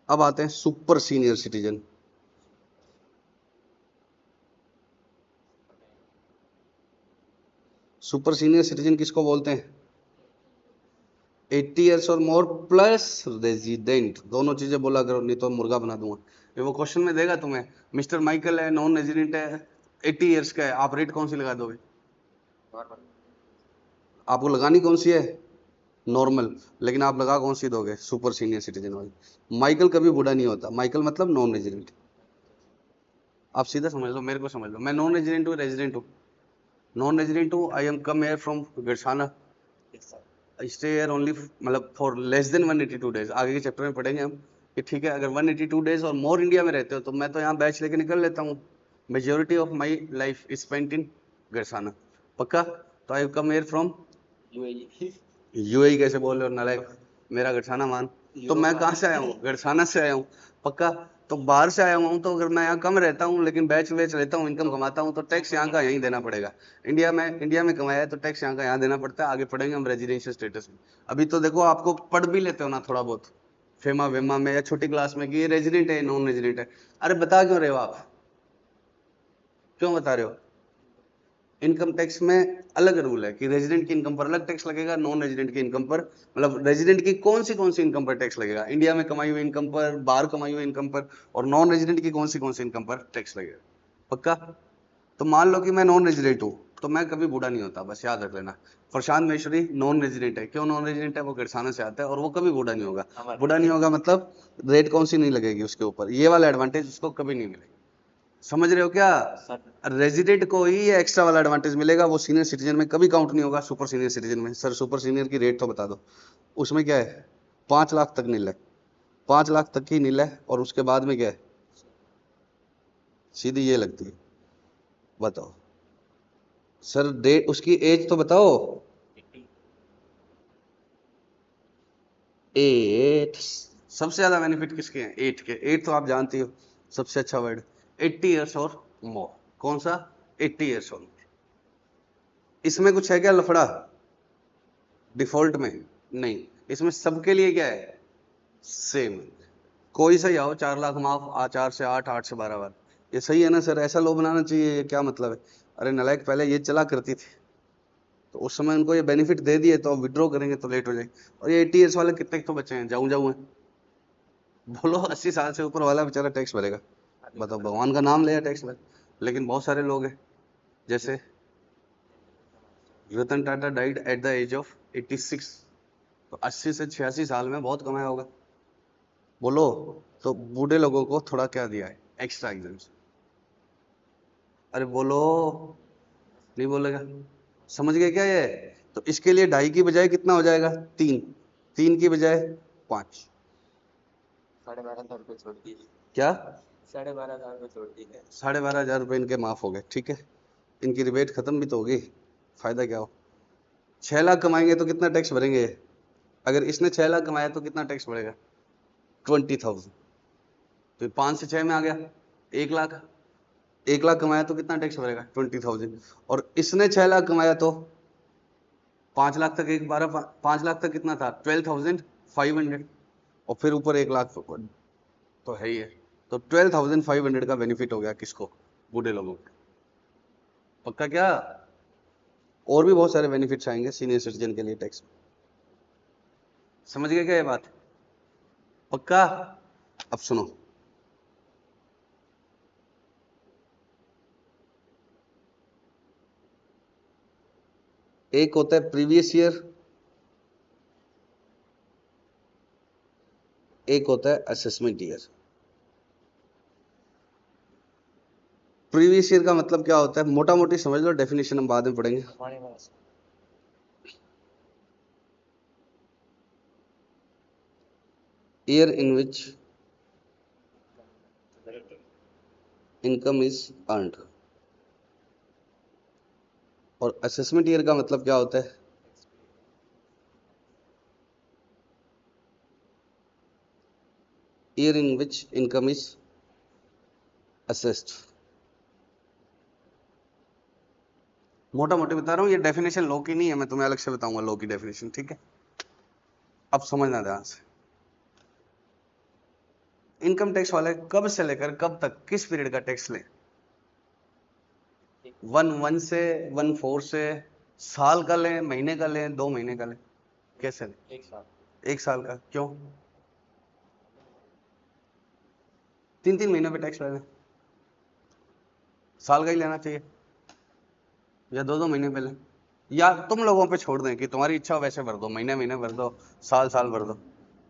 Speaker 1: अब आते हैं super senior citizen. Super senior citizen किसको बोलते हैं? 80 ईयर्स और मोर प्लस रेजिडेंट, दोनों चीजें बोला करो, नहीं तो मुर्गा बना दूंगा। ये वो क्वेश्चन में देगा तुम्हें, मिस्टर माइकल है, नॉन रेजिडेंट है, 80 ईयर्स का है, आप रेट कौन सी लगा दोगे?
Speaker 2: नॉर्मल।
Speaker 1: आपको लगानी कौन सी है? नॉर्मल। लेकिन आप लगा कौन सी दोगे? सुपर सीनियर सिटीजन वाली। माइकल कभी बूढ़ा नहीं होता, माइकल मतलब नॉन रेजिडेंट। आप सीधा समझ लो, मेरे को समझ लो, मैं नॉन रेजिडेंट हूँ, रेजिडेंट हूँ? नॉन रेजिडेंट हूँ, I am come here from Gadsana, stay here only, मतलब फॉर लेस देन 182 डेज। आगे के चैप्टर में पढ़ेंगे हम कि ठीक है, अगर 182 डेज और मोर इंडिया में रहते हो तो मैं तो यहाँ बैच लेके निकल लेता हूँ। Majority of my life is spent in Gadsana. पक्का? तो I come here from
Speaker 2: UAE.
Speaker 1: UAE. कैसे बोल रहे हो नालायक? मेरा गड़साना मान। तो मैं कहाँ से आया हूँ? गड़साना से आया हूँ। पक्का? तो बाहर से आया हूँ, तो अगर मैं यहाँ कम रहता हूँ लेकिन बैच वेच लेता हूँ, इनकम कमाता हूँ, तो टैक्स यहाँ का यहीं देना पड़ेगा। इंडिया में कमाया है तो टैक्स यहाँ का यहाँ देना पड़ता है। आगे पढ़ेंगे हम रेजिडेंशियल स्टेटस में। अभी तो देखो, आपको पढ़ भी लेते हो ना थोड़ा बहुत फेमा वेमा में या छोटी क्लास में कि ये रेजिडेंट है, नॉन रेजिडेंट है। अरे बता क्यों रहे हो आप? क्यों बता रहे हो? इनकम टैक्स में अलग रूल है कि रेजिडेंट की इनकम पर अलग टैक्स लगेगा, नॉन रेजिडेंट की इनकम पर, मतलब रेजिडेंट की कौन सी इनकम पर टैक्स लगेगा, इंडिया में कमाई हुई इनकम पर, बाहर कमाई हुई इनकम पर, और नॉन रेजिडेंट की कौन सी इनकम पर टैक्स लगेगा। पक्का? तो मान लो कि मैं नॉन रेजिडेंट हूँ, तो मैं कभी बूढ़ा नहीं होता, बस याद रख लेना। प्रशांत महेश्वरी नॉन रेजिडेंट है। क्यों नॉन रेजिडेंट है? वो गड़साना से आता है और वो कभी बूढ़ा नहीं होगा। बूढ़ा नहीं होगा मतलब रेट कौन सी नहीं लगेगी उसके ऊपर, ये वाला एडवांटेज उसको कभी नहीं मिलेगा। समझ रहे हो क्या? रेजिडेंट को ही ये एक्स्ट्रा वाला एडवांटेज मिलेगा, वो सीनियर सिटीजन में कभी काउंट नहीं होगा, सुपर सीनियर सिटीजन में। सर सुपर सीनियर की रेट तो बता दो। उसमें क्या है? 5 लाख तक नील है, 5 लाख तक की नील है, और उसके बाद में क्या है? सीधी ये लगती है। बताओ सर, डेट उसकी एज तो बताओ। 8। सबसे ज्यादा बेनिफिट किसके हैं? 8 के। 8 तो आप जानती हो सबसे अच्छा वर्ड, 80 ईयर्स और मोर। कौन सा? 80 ईयर्स और मोर। इसमें कुछ है क्या लफड़ा डिफॉल्ट में? नहीं, इसमें सबके लिए क्या है? सेम। कोई सही आओ, 4 लाख माफ, 4 से 8, 8 से 12 बार। ये सही है ना सर? ऐसा लो बनाना चाहिए, ये क्या मतलब है? अरे नालायक, पहले ये चला करती थी तो उस समय उनको ये बेनिफिट दे दिए, तो अब विड्रॉ करेंगे तो लेट हो जाएगी। और ये 80 ईयर्स वाले कितने तो बचे हैं? जाऊं जाऊं है? बोलो, 80 साल से ऊपर वाला बेचारा टैक्स भरेगा। बताओ, भगवान का नाम लिया टैक्स भरे। लेकिन बहुत सारे लोग हैं, जैसे Ratan Tata died at the age of 86, तो 80 से 86 साल में बहुत कमाया होगा। बोलो, तो बूढ़े लोगों को थोड़ा क्या दिया है? Extra exams. अरे बोलो, नहीं बोलेगा? समझ गए क्या ये? तो इसके लिए 2.5 की बजाय कितना हो जाएगा? 3। 3 की बजाय 5।
Speaker 2: 12,500 छोड़ दिए।
Speaker 1: क्या?
Speaker 2: 12,500 छोड़ दिए।
Speaker 1: 12,500 रुपये इनके माफ हो गए, ठीक है। इनकी रिबेट खत्म भी तो होगी, फायदा क्या हो? 6 लाख कमाएंगे तो कितना टैक्स भरेंगे? अगर इसने 6 लाख कमाया तो कितना टैक्स भरेगा? 20,000। तो 5 से 6 में आ गया 1 लाख। 1 लाख कमाया तो कितना टैक्स भरेगा? 20,000। और इसने 6 लाख कमाया तो 5 लाख तक, 5 लाख तक कितना था? 12,500। और फिर ऊपर 1 लाख तो है ही है। तो 12,500 का बेनिफिट हो गया किसको? बूढ़े लोगों को। पक्का क्या? और भी बहुत सारे बेनिफिट्स आएंगे सीनियर सिटीजन के लिए टैक्स। समझ गए क्या ये बात? पक्का? अब सुनो, एक होता है प्रीवियस ईयर, एक होता है असेसमेंट ईयर। प्रीवियस ईयर का मतलब क्या होता है, मोटा मोटी समझ लो, डेफिनेशन हम बाद में पढ़ेंगे।
Speaker 2: हमारे पास
Speaker 1: year in which income is earned. और असेसमेंट ईयर का मतलब क्या होता है, year in which income is assessed. मोटा मोटी बता रहा हूँ, ये डेफिनेशन लॉ की नहीं है, मैं तुम्हें अलग से बताऊंगा लॉ की डेफिनेशन, ठीक है? अब समझना ध्यान से, इनकम टैक्स वाले कब से लेकर कब तक किस पीरियड का टैक्स लें? 1/1 से 1/4 से, साल का लें, महीने का लें, 2 महीने का लें, कैसे लें? 1 साल का। क्यों? 3-3 महीनों पे टैक्स ले लें, साल का ही लेना चाहिए, या 2-2 महीने पे लें, या तुम लोगों पे छोड़ दें कि तुम्हारी इच्छा हो वैसे भर दो, महीने महीने भर दो, साल साल भर दो।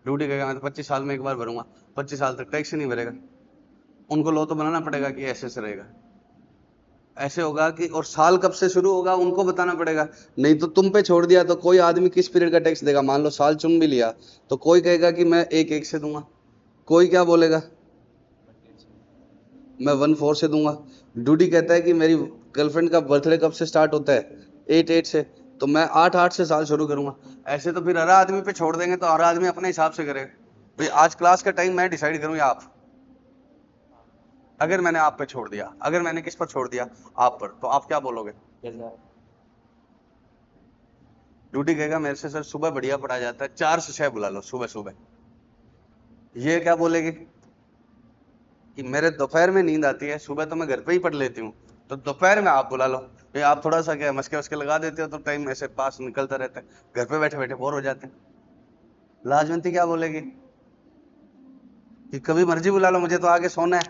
Speaker 1: ड्यूटी कहेगा मैं तो 25 साल में एक बार भरूंगा, 25 साल तक टैक्स ही नहीं भरेगा। उनको लॉ तो बनाना पड़ेगा कि ऐसे से रहेगा, ऐसे होगा कि, और साल कब से शुरू होगा उनको बताना पड़ेगा। नहीं तो तुम पे छोड़ दिया तो कोई आदमी किस पीरियड का टैक्स देगा? मान लो साल चुन भी लिया तो कोई कहेगा कि मैं 1/1 से दूंगा, कोई क्या बोलेगा मैं 1/4 से दूंगा। ड्यूटी कहता है कि मेरी गर्लफ्रेंड का बर्थडे कब से स्टार्ट होता है, 8/8 से, तो मैं 8/8 से साल शुरू करूंगा। ऐसे तो फिर हर आदमी पे छोड़ देंगे तो हर आदमी अपने हिसाब से करेगा। भाई आज क्लास का टाइम मैं डिसाइड करूं या आप? अगर मैंने आप पे छोड़ दिया, अगर मैंने किस पर छोड़ दिया? आप पर, तो आप क्या बोलोगे? ड्यूटी कहेगा मेरे से सर सुबह बढ़िया पढ़ा जाता है, 4 से 6 बुला लो सुबह सुबह। ये क्या बोलेगी कि मेरे दोपहर में नींद आती है, सुबह तो मैं घर पे ही पढ़ लेती हूँ, तो दोपहर में आप बुला लो। ये आप थोड़ा सा क्या मस्के वस्के लगा देते हो तो टाइम ऐसे पास निकलता रहता है, घर पे बैठे बैठे बोर हो जाते हैं। लाजवंती क्या बोलेगी कि कभी मर्जी बुला लो, मुझे तो आगे सोना है।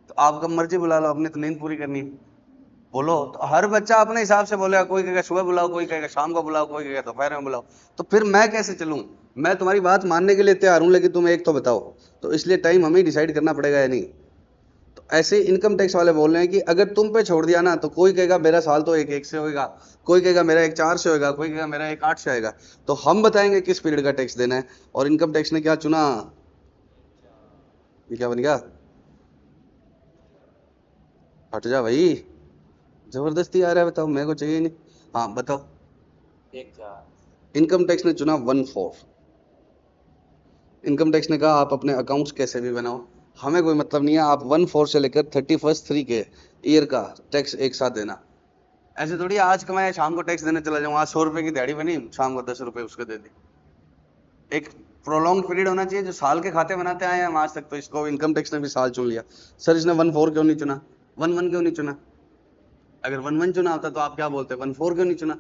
Speaker 1: तो आप कब मर्जी बुला लो, अपनी तो नींद पूरी करनी है। बोलो, तो हर बच्चा अपने हिसाब से बोलेगा, कोई कहेगा सुबह बुलाओ, कोई कहेगा शाम को बुलाओ, कोई कहेगा दोपहर में बुलाओ। तो फिर मैं कैसे चलूं? मैं तुम्हारी बात मानने के लिए तैयार हूं, लेकिन तुम एक तो बताओ। तो इसलिए टाइम हमें डिसाइड करना पड़ेगा या नहीं? तो ऐसे इनकम टैक्स वाले बोल रहे हैं कि अगर तुम पे छोड़ दिया ना तो कोई कहेगा मेरा साल तो 1/1 से होगा, कोई कहेगा मेरा 1/4 से होगा, कोई कहेगा मेरा 1/8 से आएगा। तो हम बताएंगे किस पीरियड का टैक्स देना है। और इनकम टैक्स ने क्या चुना? ये क्या बन गया? हट जा भाई, जबरदस्ती आ रहा है, बताओ, मेरे को चाहिए नहीं। हाँ बताओ। इनकम टैक्स ने चुना 1/4। इनकम टैक्स ने कहा आप अपने अकाउंट्स कैसे भी बनाओ, हमें कोई मतलब नहीं है, आप 1/4 से लेकर 31st 3 के ईयर का टैक्स एक साथ देना। ऐसे थोड़ी आज कमाया शाम को टैक्स देने चला जाऊँ, आज 100 रुपए की दिहाड़ी बनी, शाम को 10 रुपए उसको दे दी। एक प्रोलॉन्ग पीरियड होना चाहिए, जो साल के खाते बनाते आए हैं हम आज तक, तो इसको इनकम टैक्स ने भी साल चुन लिया। सर इसने 1/4 क्यों नहीं चुना, 1/1 क्यों नहीं चुना? अगर 1/1 चुना होता तो आप क्या बोलते, 1/4 क्यों नहीं चुना?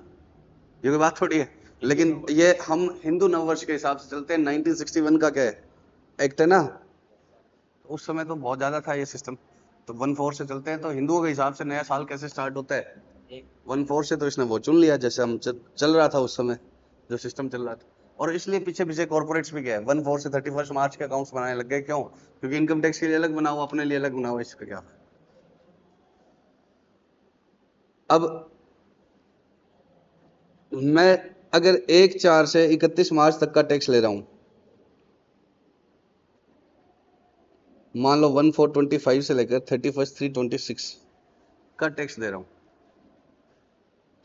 Speaker 1: ये कोई बात थोड़ी है। लेकिन ये हम हिंदू नववर्ष के हिसाब से चलते हैं, 1961 का क्या है एक्ट है ना, उस समय तो बहुत ज्यादा था ये सिस्टम, तो 1/4 से चलते हैं। तो हिंदुओं के हिसाब से नया साल कैसे स्टार्ट होता है, 1/4 से। तो इसने वो चुन लिया जैसे हम चल रहा था उस समय, जो सिस्टम चल रहा था। और इसलिए पीछे पीछे कॉर्पोरेट्स भी गए 1/4 से 31 मार्च के अकाउंट्स बनाने लग गए। क्यों? क्योंकि इनकम टैक्स के लिए अलग बनाओ, अपने लिए अलग बनाओ, इसका क्या। अब मैं अगर 1/4 से 31 मार्च तक का टैक्स ले रहा हूं, मान लो 1/4/25 से लेकर 31/3/26 का टैक्स दे रहा हूं,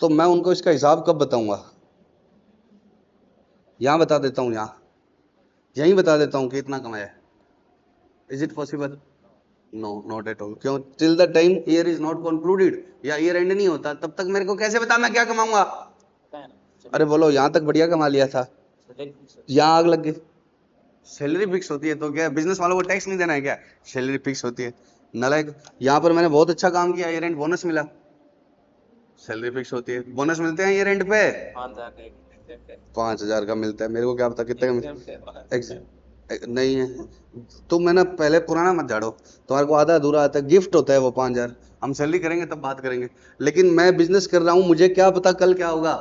Speaker 1: तो मैं उनको इसका हिसाब कब बताऊंगा? यहां बता देता हूं, यहीं बता देता हूं कि इतना कमाया है। Is it possible? No, not at all. क्यों? Till the time year is not concluded, या ईयर एंड नहीं होता, तब तक मेरे को कैसे बता मैं क्या कमाऊंगा? अरे बोलो, यहां तक बढ़िया कमा लिया था, यहां आग लग गई। सैलरी फिक्स होती है तो क्या बिजनेस वालों को टैक्स नहीं देना है क्या? सैलरी फिक्स होती है, नालायक। यहां पर मैंने बहुत अच्छा काम किया, ईयर एंड बोनस मिला, सैलरी फिक्स होती है, बोनस मिलते हैं ये रेंट पे
Speaker 2: 5,000 का एक
Speaker 1: 5,000 का मिलता है, मेरे को क्या पता कितने का
Speaker 2: एग्जाम से
Speaker 1: नहीं है। तुम है ना पहले पुराना मत झाड़ो, तुम्हारे को आधा अधूरा आता है, गिफ्ट होता है वो 5,000। हम सैलरी करेंगे तब बात करेंगे, लेकिन मैं बिजनेस कर रहा हूं, मुझे क्या पता कल क्या होगा।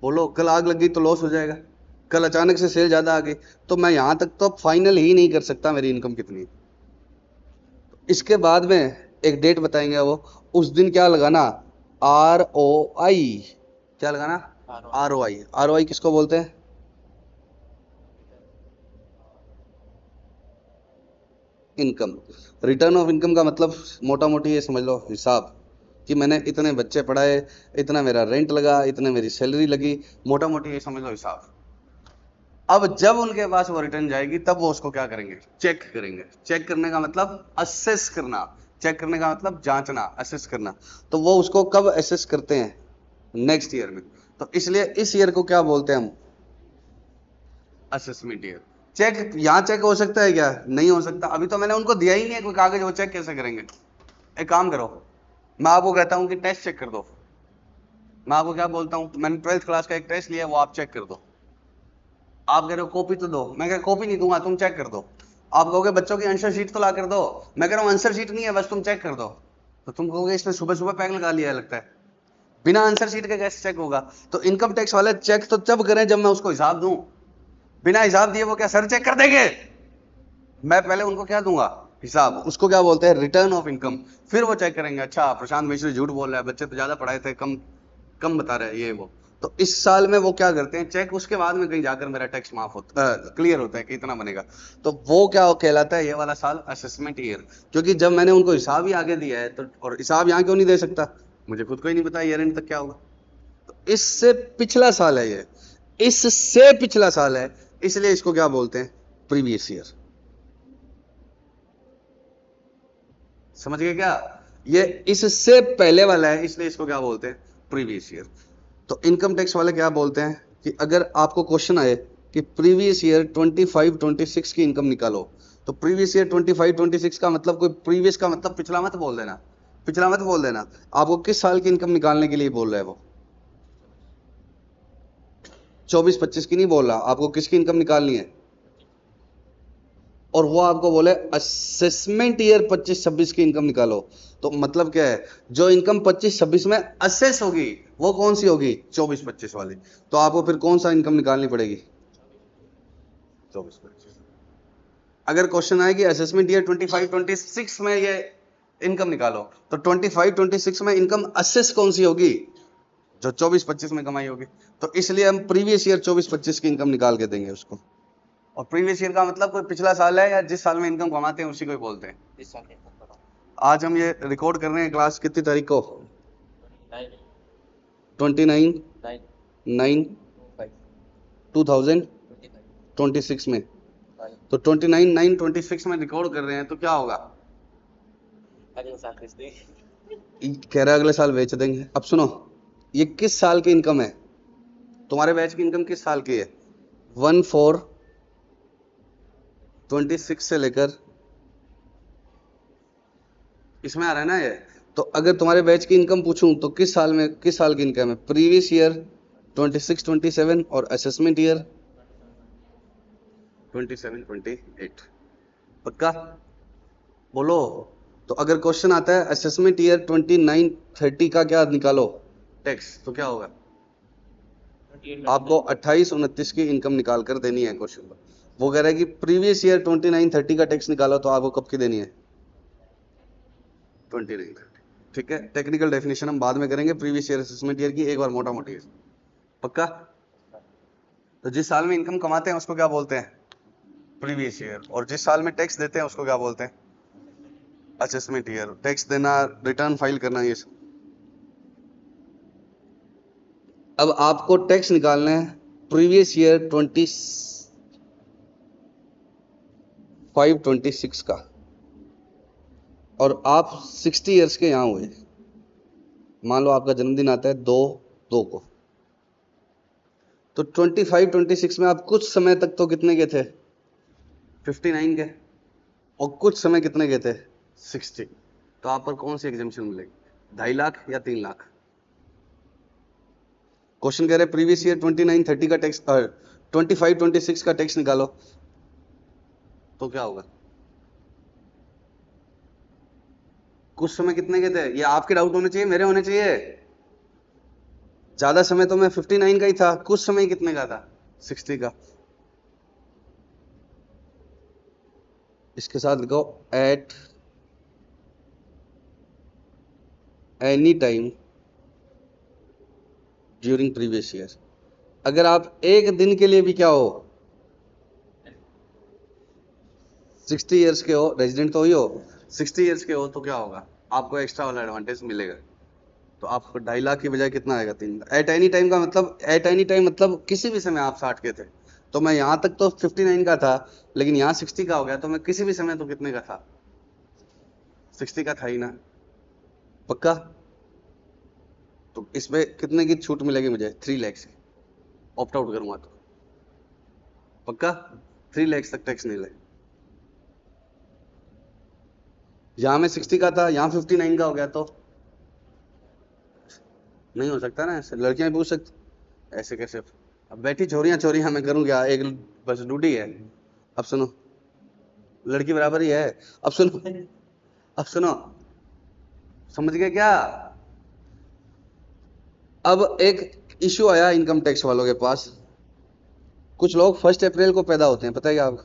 Speaker 1: बोलो कल आग लग गई तो लॉस हो जाएगा, कल अचानक से सेल ज्यादा आ गई, तो मैं यहां तक तो अब फाइनल ही नहीं कर सकता मेरी इनकम कितनी है। इसके बाद में एक डेट बताएंगे, वो उस दिन क्या लगाना, ROI, क्या लगाना, ROI। ROI किसको बोलते हैं, इनकम, रिटर्न ऑफ इनकम का मतलब मोटा मोटी ये समझ लो हिसाब, कि मैंने इतने बच्चे पढ़ाए, इतना मेरा रेंट लगा, इतने मेरी सैलरी लगी, मोटा मोटी ये समझ लो हिसाब। अब जब उनके पास वो रिटर्न जाएगी तब वो उसको क्या करेंगे, चेक करेंगे। चेक करने का मतलब असेस करना, चेक करने का मतलब जांचना, असेस करना। तो वो उसको कब असेस करते हैं, नेक्स्ट ईयर में। तो इसलिए इस ईयर को क्या बोलते हैं हम, असेसमेंट ईयर। चेक यहां चेक हो सकता है क्या, नहीं हो सकता, अभी तो मैंने उनको दिया ही नहीं है कोई कागज, वो चेक कैसे करेंगे। एक काम करो, मैं आपको कहता हूं कि टेस्ट चेक कर दो, मैं आपको क्या बोलता हूं, मैंने 12th क्लास का एक टेस्ट लिया, वो आप चेक कर दो। आप कह रहे हो कॉपी तो दो, मैं कह रहा कॉपी नहीं दूंगा, तुम चेक कर दो। आप कहोगे बच्चों की आंसर शीट तो ला कर दो, मैं कह रहा हूं आंसर शीट नहीं है, बस तुम चेक कर दो। तो तुम कहोगे इसने सुबह सुबह पैक लगा लिया लगता है, बिना आंसर शीट के कैसे चेक होगा। तो इनकम टैक्स वाले चेक तो तब करें जब मैं उसको हिसाब दूं, बिना हिसाब दिए वो क्या सर चेक कर देंगे, मैं पहले उनको क्या दूंगा, हिसाब, उसको क्या बोलते हैं, रिटर्न ऑफ इनकम। फिर वो चेक करेंगे, अच्छा प्रशांत मिश्र झूठ बोल रहा है, बच्चे तो ज्यादा पढ़ाए थे, कम कम बता रहे हैं ये वो। तो इस साल में वो क्या करते हैं चेक, उसके बाद में कहीं जाकर मेरा टैक्स माफ होता क्लियर होता है कि इतना बनेगा। तो वो क्या कहलाता है, ये वाला साल असेसमेंट ईयर। क्योंकि जब मैंने उनको हिसाब ही आगे दिया है, तो और हिसाब यहाँ क्यों नहीं दे सकता, मुझे खुद को ही नहीं पता ईयर एंड तक क्या होगा। तो इससे पिछला साल है ये, इससे पिछला साल है, इसलिए इसको क्या बोलते हैं, प्रीवियस ईयर। समझ गए क्या, ये इससे पहले वाला है, इसलिए इसको क्या बोलते हैं, प्रीवियस ईयर। तो इनकम टैक्स वाले क्या बोलते हैं कि अगर आपको क्वेश्चन आए कि प्रीवियस ईयर 25-26 की इनकम निकालो, तो प्रीवियस ईयर 25-26 का मतलब, कोई प्रीवियस का मतलब पिछला मत बोल देना, पिछला मत बोल देना। आपको किस साल की इनकम निकालने के लिए बोल रहा है वो, 24-25 की नहीं बोल रहा, आपको किसकी इनकम निकालनी है। और वो आपको बोले असेसमेंट ईयर 25-26 की इनकम निकालो, तो मतलब क्या है, जो इनकम 25-26 में असेस होगी वो कौन सी होगी, 24-25 वाली। तो आपको फिर कौन सा इनकम निकालनी पड़ेगी, 24-25। अगर क्वेश्चन आए कि असेसमेंट ईयर 25-26 में ये इनकम निकालो, तो 25-26 में इनकम असेस कौन सी होगी, जो 24-25 में कमाई होगी। तो इसलिए हम प्रीवियस ईयर 24-25 की इनकम निकाल के देंगे उसको। और प्रीवियस ईयर का मतलब कोई पिछला साल है, या जिस साल में इनकम कमाते हैं उसी को ही बोलते हैं।
Speaker 2: इस साल नहीं पता
Speaker 1: आज हम ये रिकॉर्ड कर रहे हैं, क्लास कितनी तारीख को,
Speaker 2: 9
Speaker 1: 29/9/2026 में। तो 29/9/26 में रिकॉर्ड कर रहे हैं, तो क्या होगा,
Speaker 2: अगले साल किस दिन
Speaker 1: कह रहा है अगले साल बेच देंगे। अब सुनो, ये किस साल की इनकम है, तुम्हारे बैच की इनकम किस साल की है, 1/4/26 से लेकर इसमें आ रहा है ना ये। तो अगर तुम्हारे बैच की इनकम पूछूं तो किस साल में, किस साल की इनकम है, प्रीवियस ईयर 26-27 और असेसमेंट ईयर 27-28। पक्का बोलो। तो अगर क्वेश्चन आता है असेसमेंट ईयर 29-30 का क्या निकालो टैक्स, तो क्या होगा, आपको 28-29 की इनकम निकाल कर देनी है क्वेश्चन पर। वो कह रहा है कि प्रीवियस ईयर 29-30 का टैक्स निकालो, तो आपको कब की देनी है, 29-30। ठीक है, टेक्निकल डेफिनेशन हम बाद में करेंगे, प्रीवियस ईयर असेसमेंट ईयर की एक बार मोटा मोटी। पक्का। तो जिस साल में इनकम कमाते हैं उसको क्या बोलते हैं, प्रीवियस ईयर, और जिस साल में टैक्स देते हैं उसको क्या बोलते हैं, असेसमेंट ईयर। टैक्स देना, रिटर्न फाइल करना, ये सब। अब आपको टैक्स निकालना है प्रीवियस ईयर 25-26 का, और आप 60 ईयर्स के यहां हुए, मान लो आपका जन्मदिन आता है 2/2 को, तो 25-26 में आप कुछ समय तक तो कितने के थे, 59 के, और कुछ समय कितने के थे, 60। तो आप पर कौन सी एग्जाम्पशन मिलेगी, 2.5 लाख या 3 लाख? क्वेश्चन कह रहे प्रीवियस ईयर 29-30 का टैक्स 25-26 का टैक्स निकालो, तो क्या होगा? कुछ समय कितने के थे? ये आपके डाउट होने चाहिए, मेरे होने चाहिए। ज्यादा समय तो मैं 59 का ही था, कुछ समय कितने का था? 60 का। इसके साथ लिखो at any time during previous year. अगर आप एक दिन के लिए भी क्या हो, 60 ईयर्स के हो, रेजिडेंट तो ही हो, 60 ईयर्स के हो, तो क्या होगा? आपको एक्स्ट्रा वाला एडवांटेज मिलेगा। तो आपको 2.5 लाख की बजाय कितना आएगा? 3 लाख। एट एनी टाइम का मतलब, एट एनी टाइम मतलब किसी भी समय आप 60 के थे, तो मैं यहां तक तो 59 का था, लेकिन यहाँ 60 का हो गया, तो मैं किसी भी समय तो कितने का था? 60 का था ही ना। पक्का? तो इसमें कितने की छूट मिलेगी मुझे? 3 लाख से ऑप्ट आउट करूंगा तो। पक्का? 3 लाख तक टैक्स नहीं लगे। यहां मैं 60 का था, यहाँ 59 का हो गया, तो नहीं हो सकता ना। ऐसे लड़कियां पूछ सकती, ऐसे कैसे? अब बैठी चोरियां चोरियां मैं करूं क्या? एक बस ड्यूटी है। अब सुनो, लड़की बराबर ही है। अब सुनो, अब सुनो, समझ गए क्या? अब एक इश्यू आया इनकम टैक्स वालों के पास। कुछ लोग 1 अप्रैल को पैदा होते हैं, पता है क्या आपको?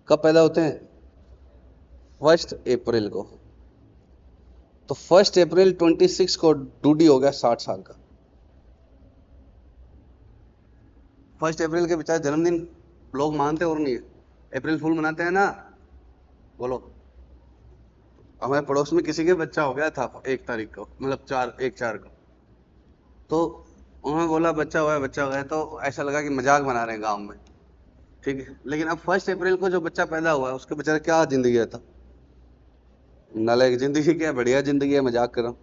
Speaker 1: कब पैदा होते हैं? 1 अप्रैल को। तो 1 अप्रैल 26 को ड्यूटी हो गया 60 साल का। 1 अप्रैल के बेचारे जन्मदिन लोग मानते और नहीं है? अप्रैल फूल मनाते हैं ना? बोलो। हमारे पड़ोस में किसी के बच्चा हो गया था 1 तारीख को, मतलब 1/4 को। तो उन्होंने बोला बच्चा हुआ है, बच्चा हुआ है, तो ऐसा लगा कि मजाक बना रहे हैं गांव में। ठीक है, लेकिन अब 1 अप्रैल को जो बच्चा पैदा हुआ है, उसके बेचारे क्या जिंदगी था? नालायक जिंदगी क्या, बढ़िया जिंदगी है, मजाक कर रहा हूँ।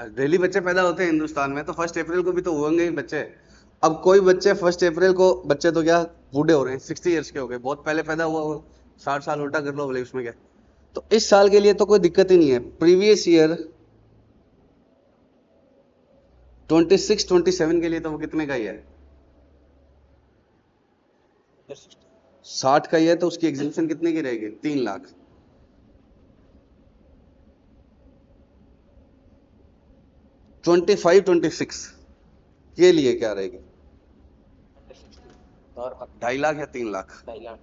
Speaker 1: डेली बच्चे पैदा होते हैं हिंदुस्तान में, तो 1 अप्रैल को भी तो होंगे ही बच्चे। अब कोई बच्चे 1 अप्रैल को, बच्चे तो क्या बूढ़े हो रहे हैं, 60 ईयर्स के हो गए, बहुत पहले पैदा हुआ हो, 60 साल उल्टा कर लो बोले, उसमें क्या? तो इस साल के लिए तो कोई दिक्कत ही नहीं है। प्रीवियस ईयर 26-27 के लिए तो वो कितने का ही है? 60 का ही है, तो उसकी एग्जेम्पशन कितने की रहेगी? 3 लाख। 25-26 के लिए क्या रहेगी?
Speaker 2: और
Speaker 1: 2.5 लाख या 3 लाख?
Speaker 2: 2.5 लाख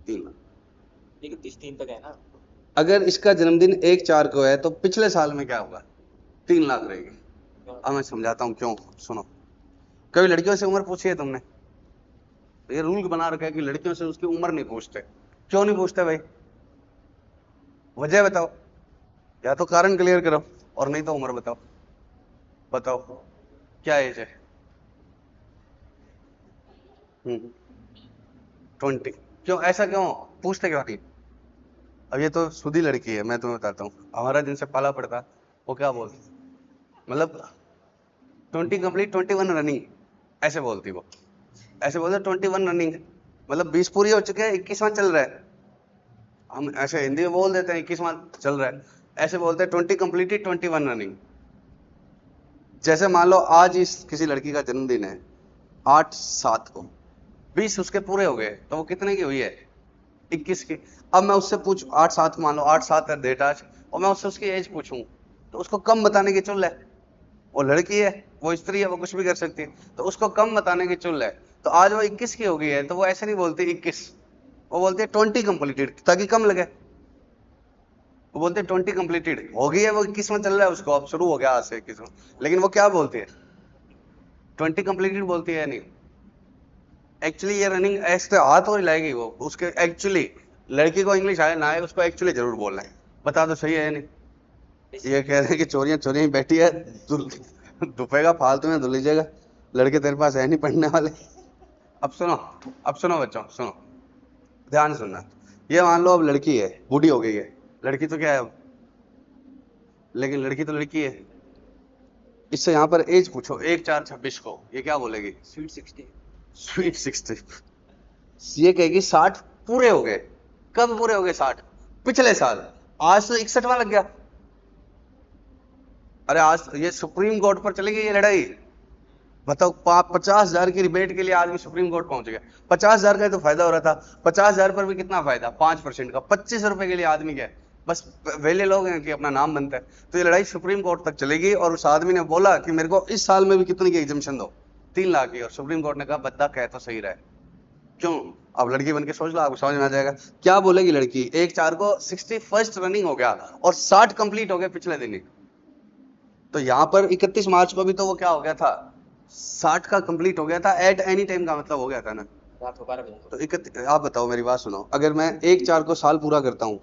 Speaker 1: 3 लाख।
Speaker 2: ठीक है, 30 तक है ना?
Speaker 1: अगर इसका जन्मदिन 1/4 को है, तो पिछले साल में क्या होगा? 3 लाख रहेगी। अब मैं समझाता हूँ क्यों, सुनो। कभी लड़कियों से उम्र पूछी है तुमने? ये रूल बना रखा है कि लड़कियों से उसकी उम्र नहीं पूछते। क्यों नहीं पूछते भाई? वजह बताओ, या तो कारण क्लियर करो, और नहीं तो उम्र बताओ। बताओ क्या एज है? 20। क्यों, ऐसा क्यों पूछते क्यों नहीं? अब ये तो सुधी लड़की है, मैं तुम्हें बताता हूँ, हमारा जिनसे पाला पड़ता, वो क्या बोलती, मतलब 20 कंप्लीट 21 रनिंग, ऐसे बोलती वो। ऐसे बोलते 21 रनिंग, मतलब 20 पूरी हो चुके हैं, 21वां चल रहा है। हम ऐसे हिंदी में बोल देते हैं 21वां चल रहा है, ऐसे बोलते हैं 20 कंप्लीटेड 21 रनिंग। जैसे मान लो आज इस किसी लड़की का जन्मदिन है 8/7 को, 20 उसके पूरे हो गए, तो वो कितने की हुई है? 21 की। अब मैं उससे पूछ 8/7, मान लो 8/7 है डेट आज, और मैं उससे उसकी एज पूछूं, तो उसको कम बताने की चुल है। वो लड़की है, वो स्त्री है, वो कुछ भी कर सकती है, तो उसको कम बताने की चुल है। तो आज वो 21 की हो गई है, तो वो ऐसे नहीं बोलती 21, वो बोलती है 20 कंप्लीटेड, ताकि कम लगे। वो बोलते हैं 20 कंप्लीटेड हो गई है, वो 21वां चल रहा है उसको, अब शुरू हो गया आज से 21वां, लेकिन वो क्या बोलती है? 20 कंप्लीटेड बोलती है नहीं। एक्चुअली ये रनिंग ऐसे हाथ और हिलाएगी वो उसके, एक्चुअली लड़की को इंग्लिश आए ना आए, उसको एक्चुअली जरूर बोलना है। बता दो सही है या नहीं? ये कह रहे हैं कि चोरियां चोरियां ही बैठी है, दुपेगा फालतू में धुल लीजिएगा, लड़के तेरे पास है नहीं पढ़ने वाले। अब सुनो, अब सुनो बच्चों, सुनो, ध्यान से सुनना। ये मान लो अब लड़की है, बूढ़ी हो गई है, लड़की तो क्या है अब, लेकिन लड़की तो लड़की है। इससे यहाँ पर एज पूछो 1/4/26 को, ये क्या बोलेगी?
Speaker 2: स्वीट 60।
Speaker 1: स्वीट 60। ये कहेगी 60 पूरे हो गए। कब पूरे हो गए? 60 पिछले साल। आज तो 61वां लग गया। अरे आज ये सुप्रीम कोर्ट पर चली गई ये लड़ाई। बताओ 50,000 की रिबेट के लिए आदमी सुप्रीम कोर्ट पहुंच गया। 50,000 का तो फायदा हो रहा था। 50,000 पर भी कितना फायदा? 5% का 25 रुपए के लिए आदमी क्या है, बस वेले लोग हैं कि अपना नाम बनता है। तो ये लड़ाई सुप्रीम कोर्ट तक चलेगी और उस आदमी ने बोला कि मेरे को इस साल में भी कितनी की एग्जामिशन दो, 3 लाख की। और सुप्रीम कोर्ट ने कहा बद्दा कह तो सही रहा है। क्यों? अब लड़की बन के सोच लो, आपको समझ में आ जाएगा क्या बोलेगी लड़की। 1/4 को 61st रनिंग हो गया और 60 कंप्लीट हो गए पिछले दिन ही। तो यहाँ पर 31 मार्च को भी तो वो क्या हो गया था, 60 का कंप्लीट हो गया था। एट एनी टाइम का मतलब हो गया था ना।
Speaker 2: रात को 12 बजे।
Speaker 1: तो 31, आप बताओ मेरी बात सुनो, अगर मैं 1/4 को साल पूरा करता हूँ,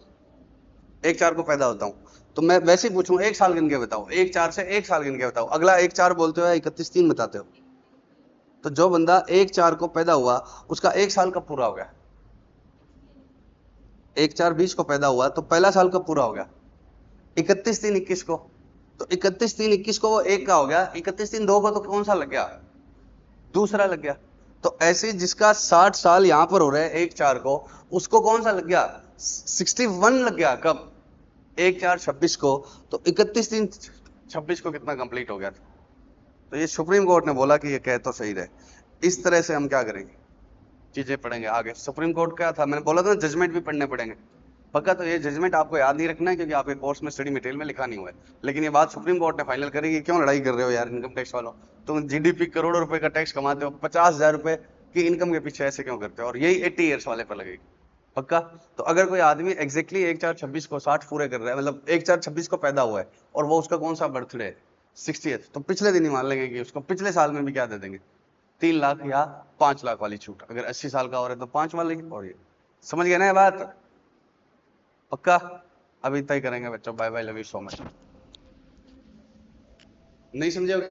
Speaker 1: 1/4 को पैदा होता हूँ, तो मैं वैसे ही पूछूं 1 साल गिन के बताओ, 1/4 से 1 साल गिन के बताओ। अगला 1/4 बोलते हो या 31/3 बताते हो? तो जो बंदा 1/4 को पैदा हुआ उसका 1 साल कब पूरा हो गया? 1/4/20 को पैदा हुआ तो पहला साल कब पूरा हो गया? 31/3/21 को। तो 31/3/21 को वो एक का हो गया, 31/3/2 को तो कौन सा लग गया? दूसरा लग गया। तो ऐसे जिसका 60 साल यहां पर हो रहा है 1/4 को, उसको कौन सा लग गया? 61 लग गया। कब? 1/4/26 को। तो 31/3/26 को कितना कंप्लीट हो गया था? तो ये सुप्रीम कोर्ट ने बोला कि ये कह तो सही रहे। इस तरह से हम क्या करेंगे, चीजें पढ़ेंगे आगे। सुप्रीम कोर्ट क्या था, मैंने बोला था जजमेंट भी पढ़ने पड़ेंगे पक्का। तो ये जजमेंट आपको याद नहीं रखना है क्योंकि आपके कोर्स में स्टडी मटेरियल में लिखा नहीं हुआ है, लेकिन ये बात सुप्रीम कोर्ट ने फाइनल करी कि क्यों लड़ाई कर रहे हो यार इनकम टैक्स वालों। तुम जीडीपी करोड़ों रुपए का टैक्स कमाते हो, 50,000 रुपए की इनकम के पीछे ऐसे क्यों करते हो? और यही 80 ईयर्स वाले पर लगेगी पक्का। तो अगर कोई आदमी एग्जैक्टली 1/4/26 को 60 पूरे कर रहा है, मतलब 1/4/26 को पैदा हुआ है और वो उसका कौन सा बर्थडे है 60th, तो पिछले दिन ही मान लेंगे कि उसको पिछले साल में भी क्या दे देंगे, 3 लाख या 5 लाख वाली छूट। अगर 80 साल का हो रहा है तो 5 वाली। और ये समझ गए ना ये बात पक्का? अभी तय करेंगे बच्चों। Bye bye, love you so much. नहीं समझे?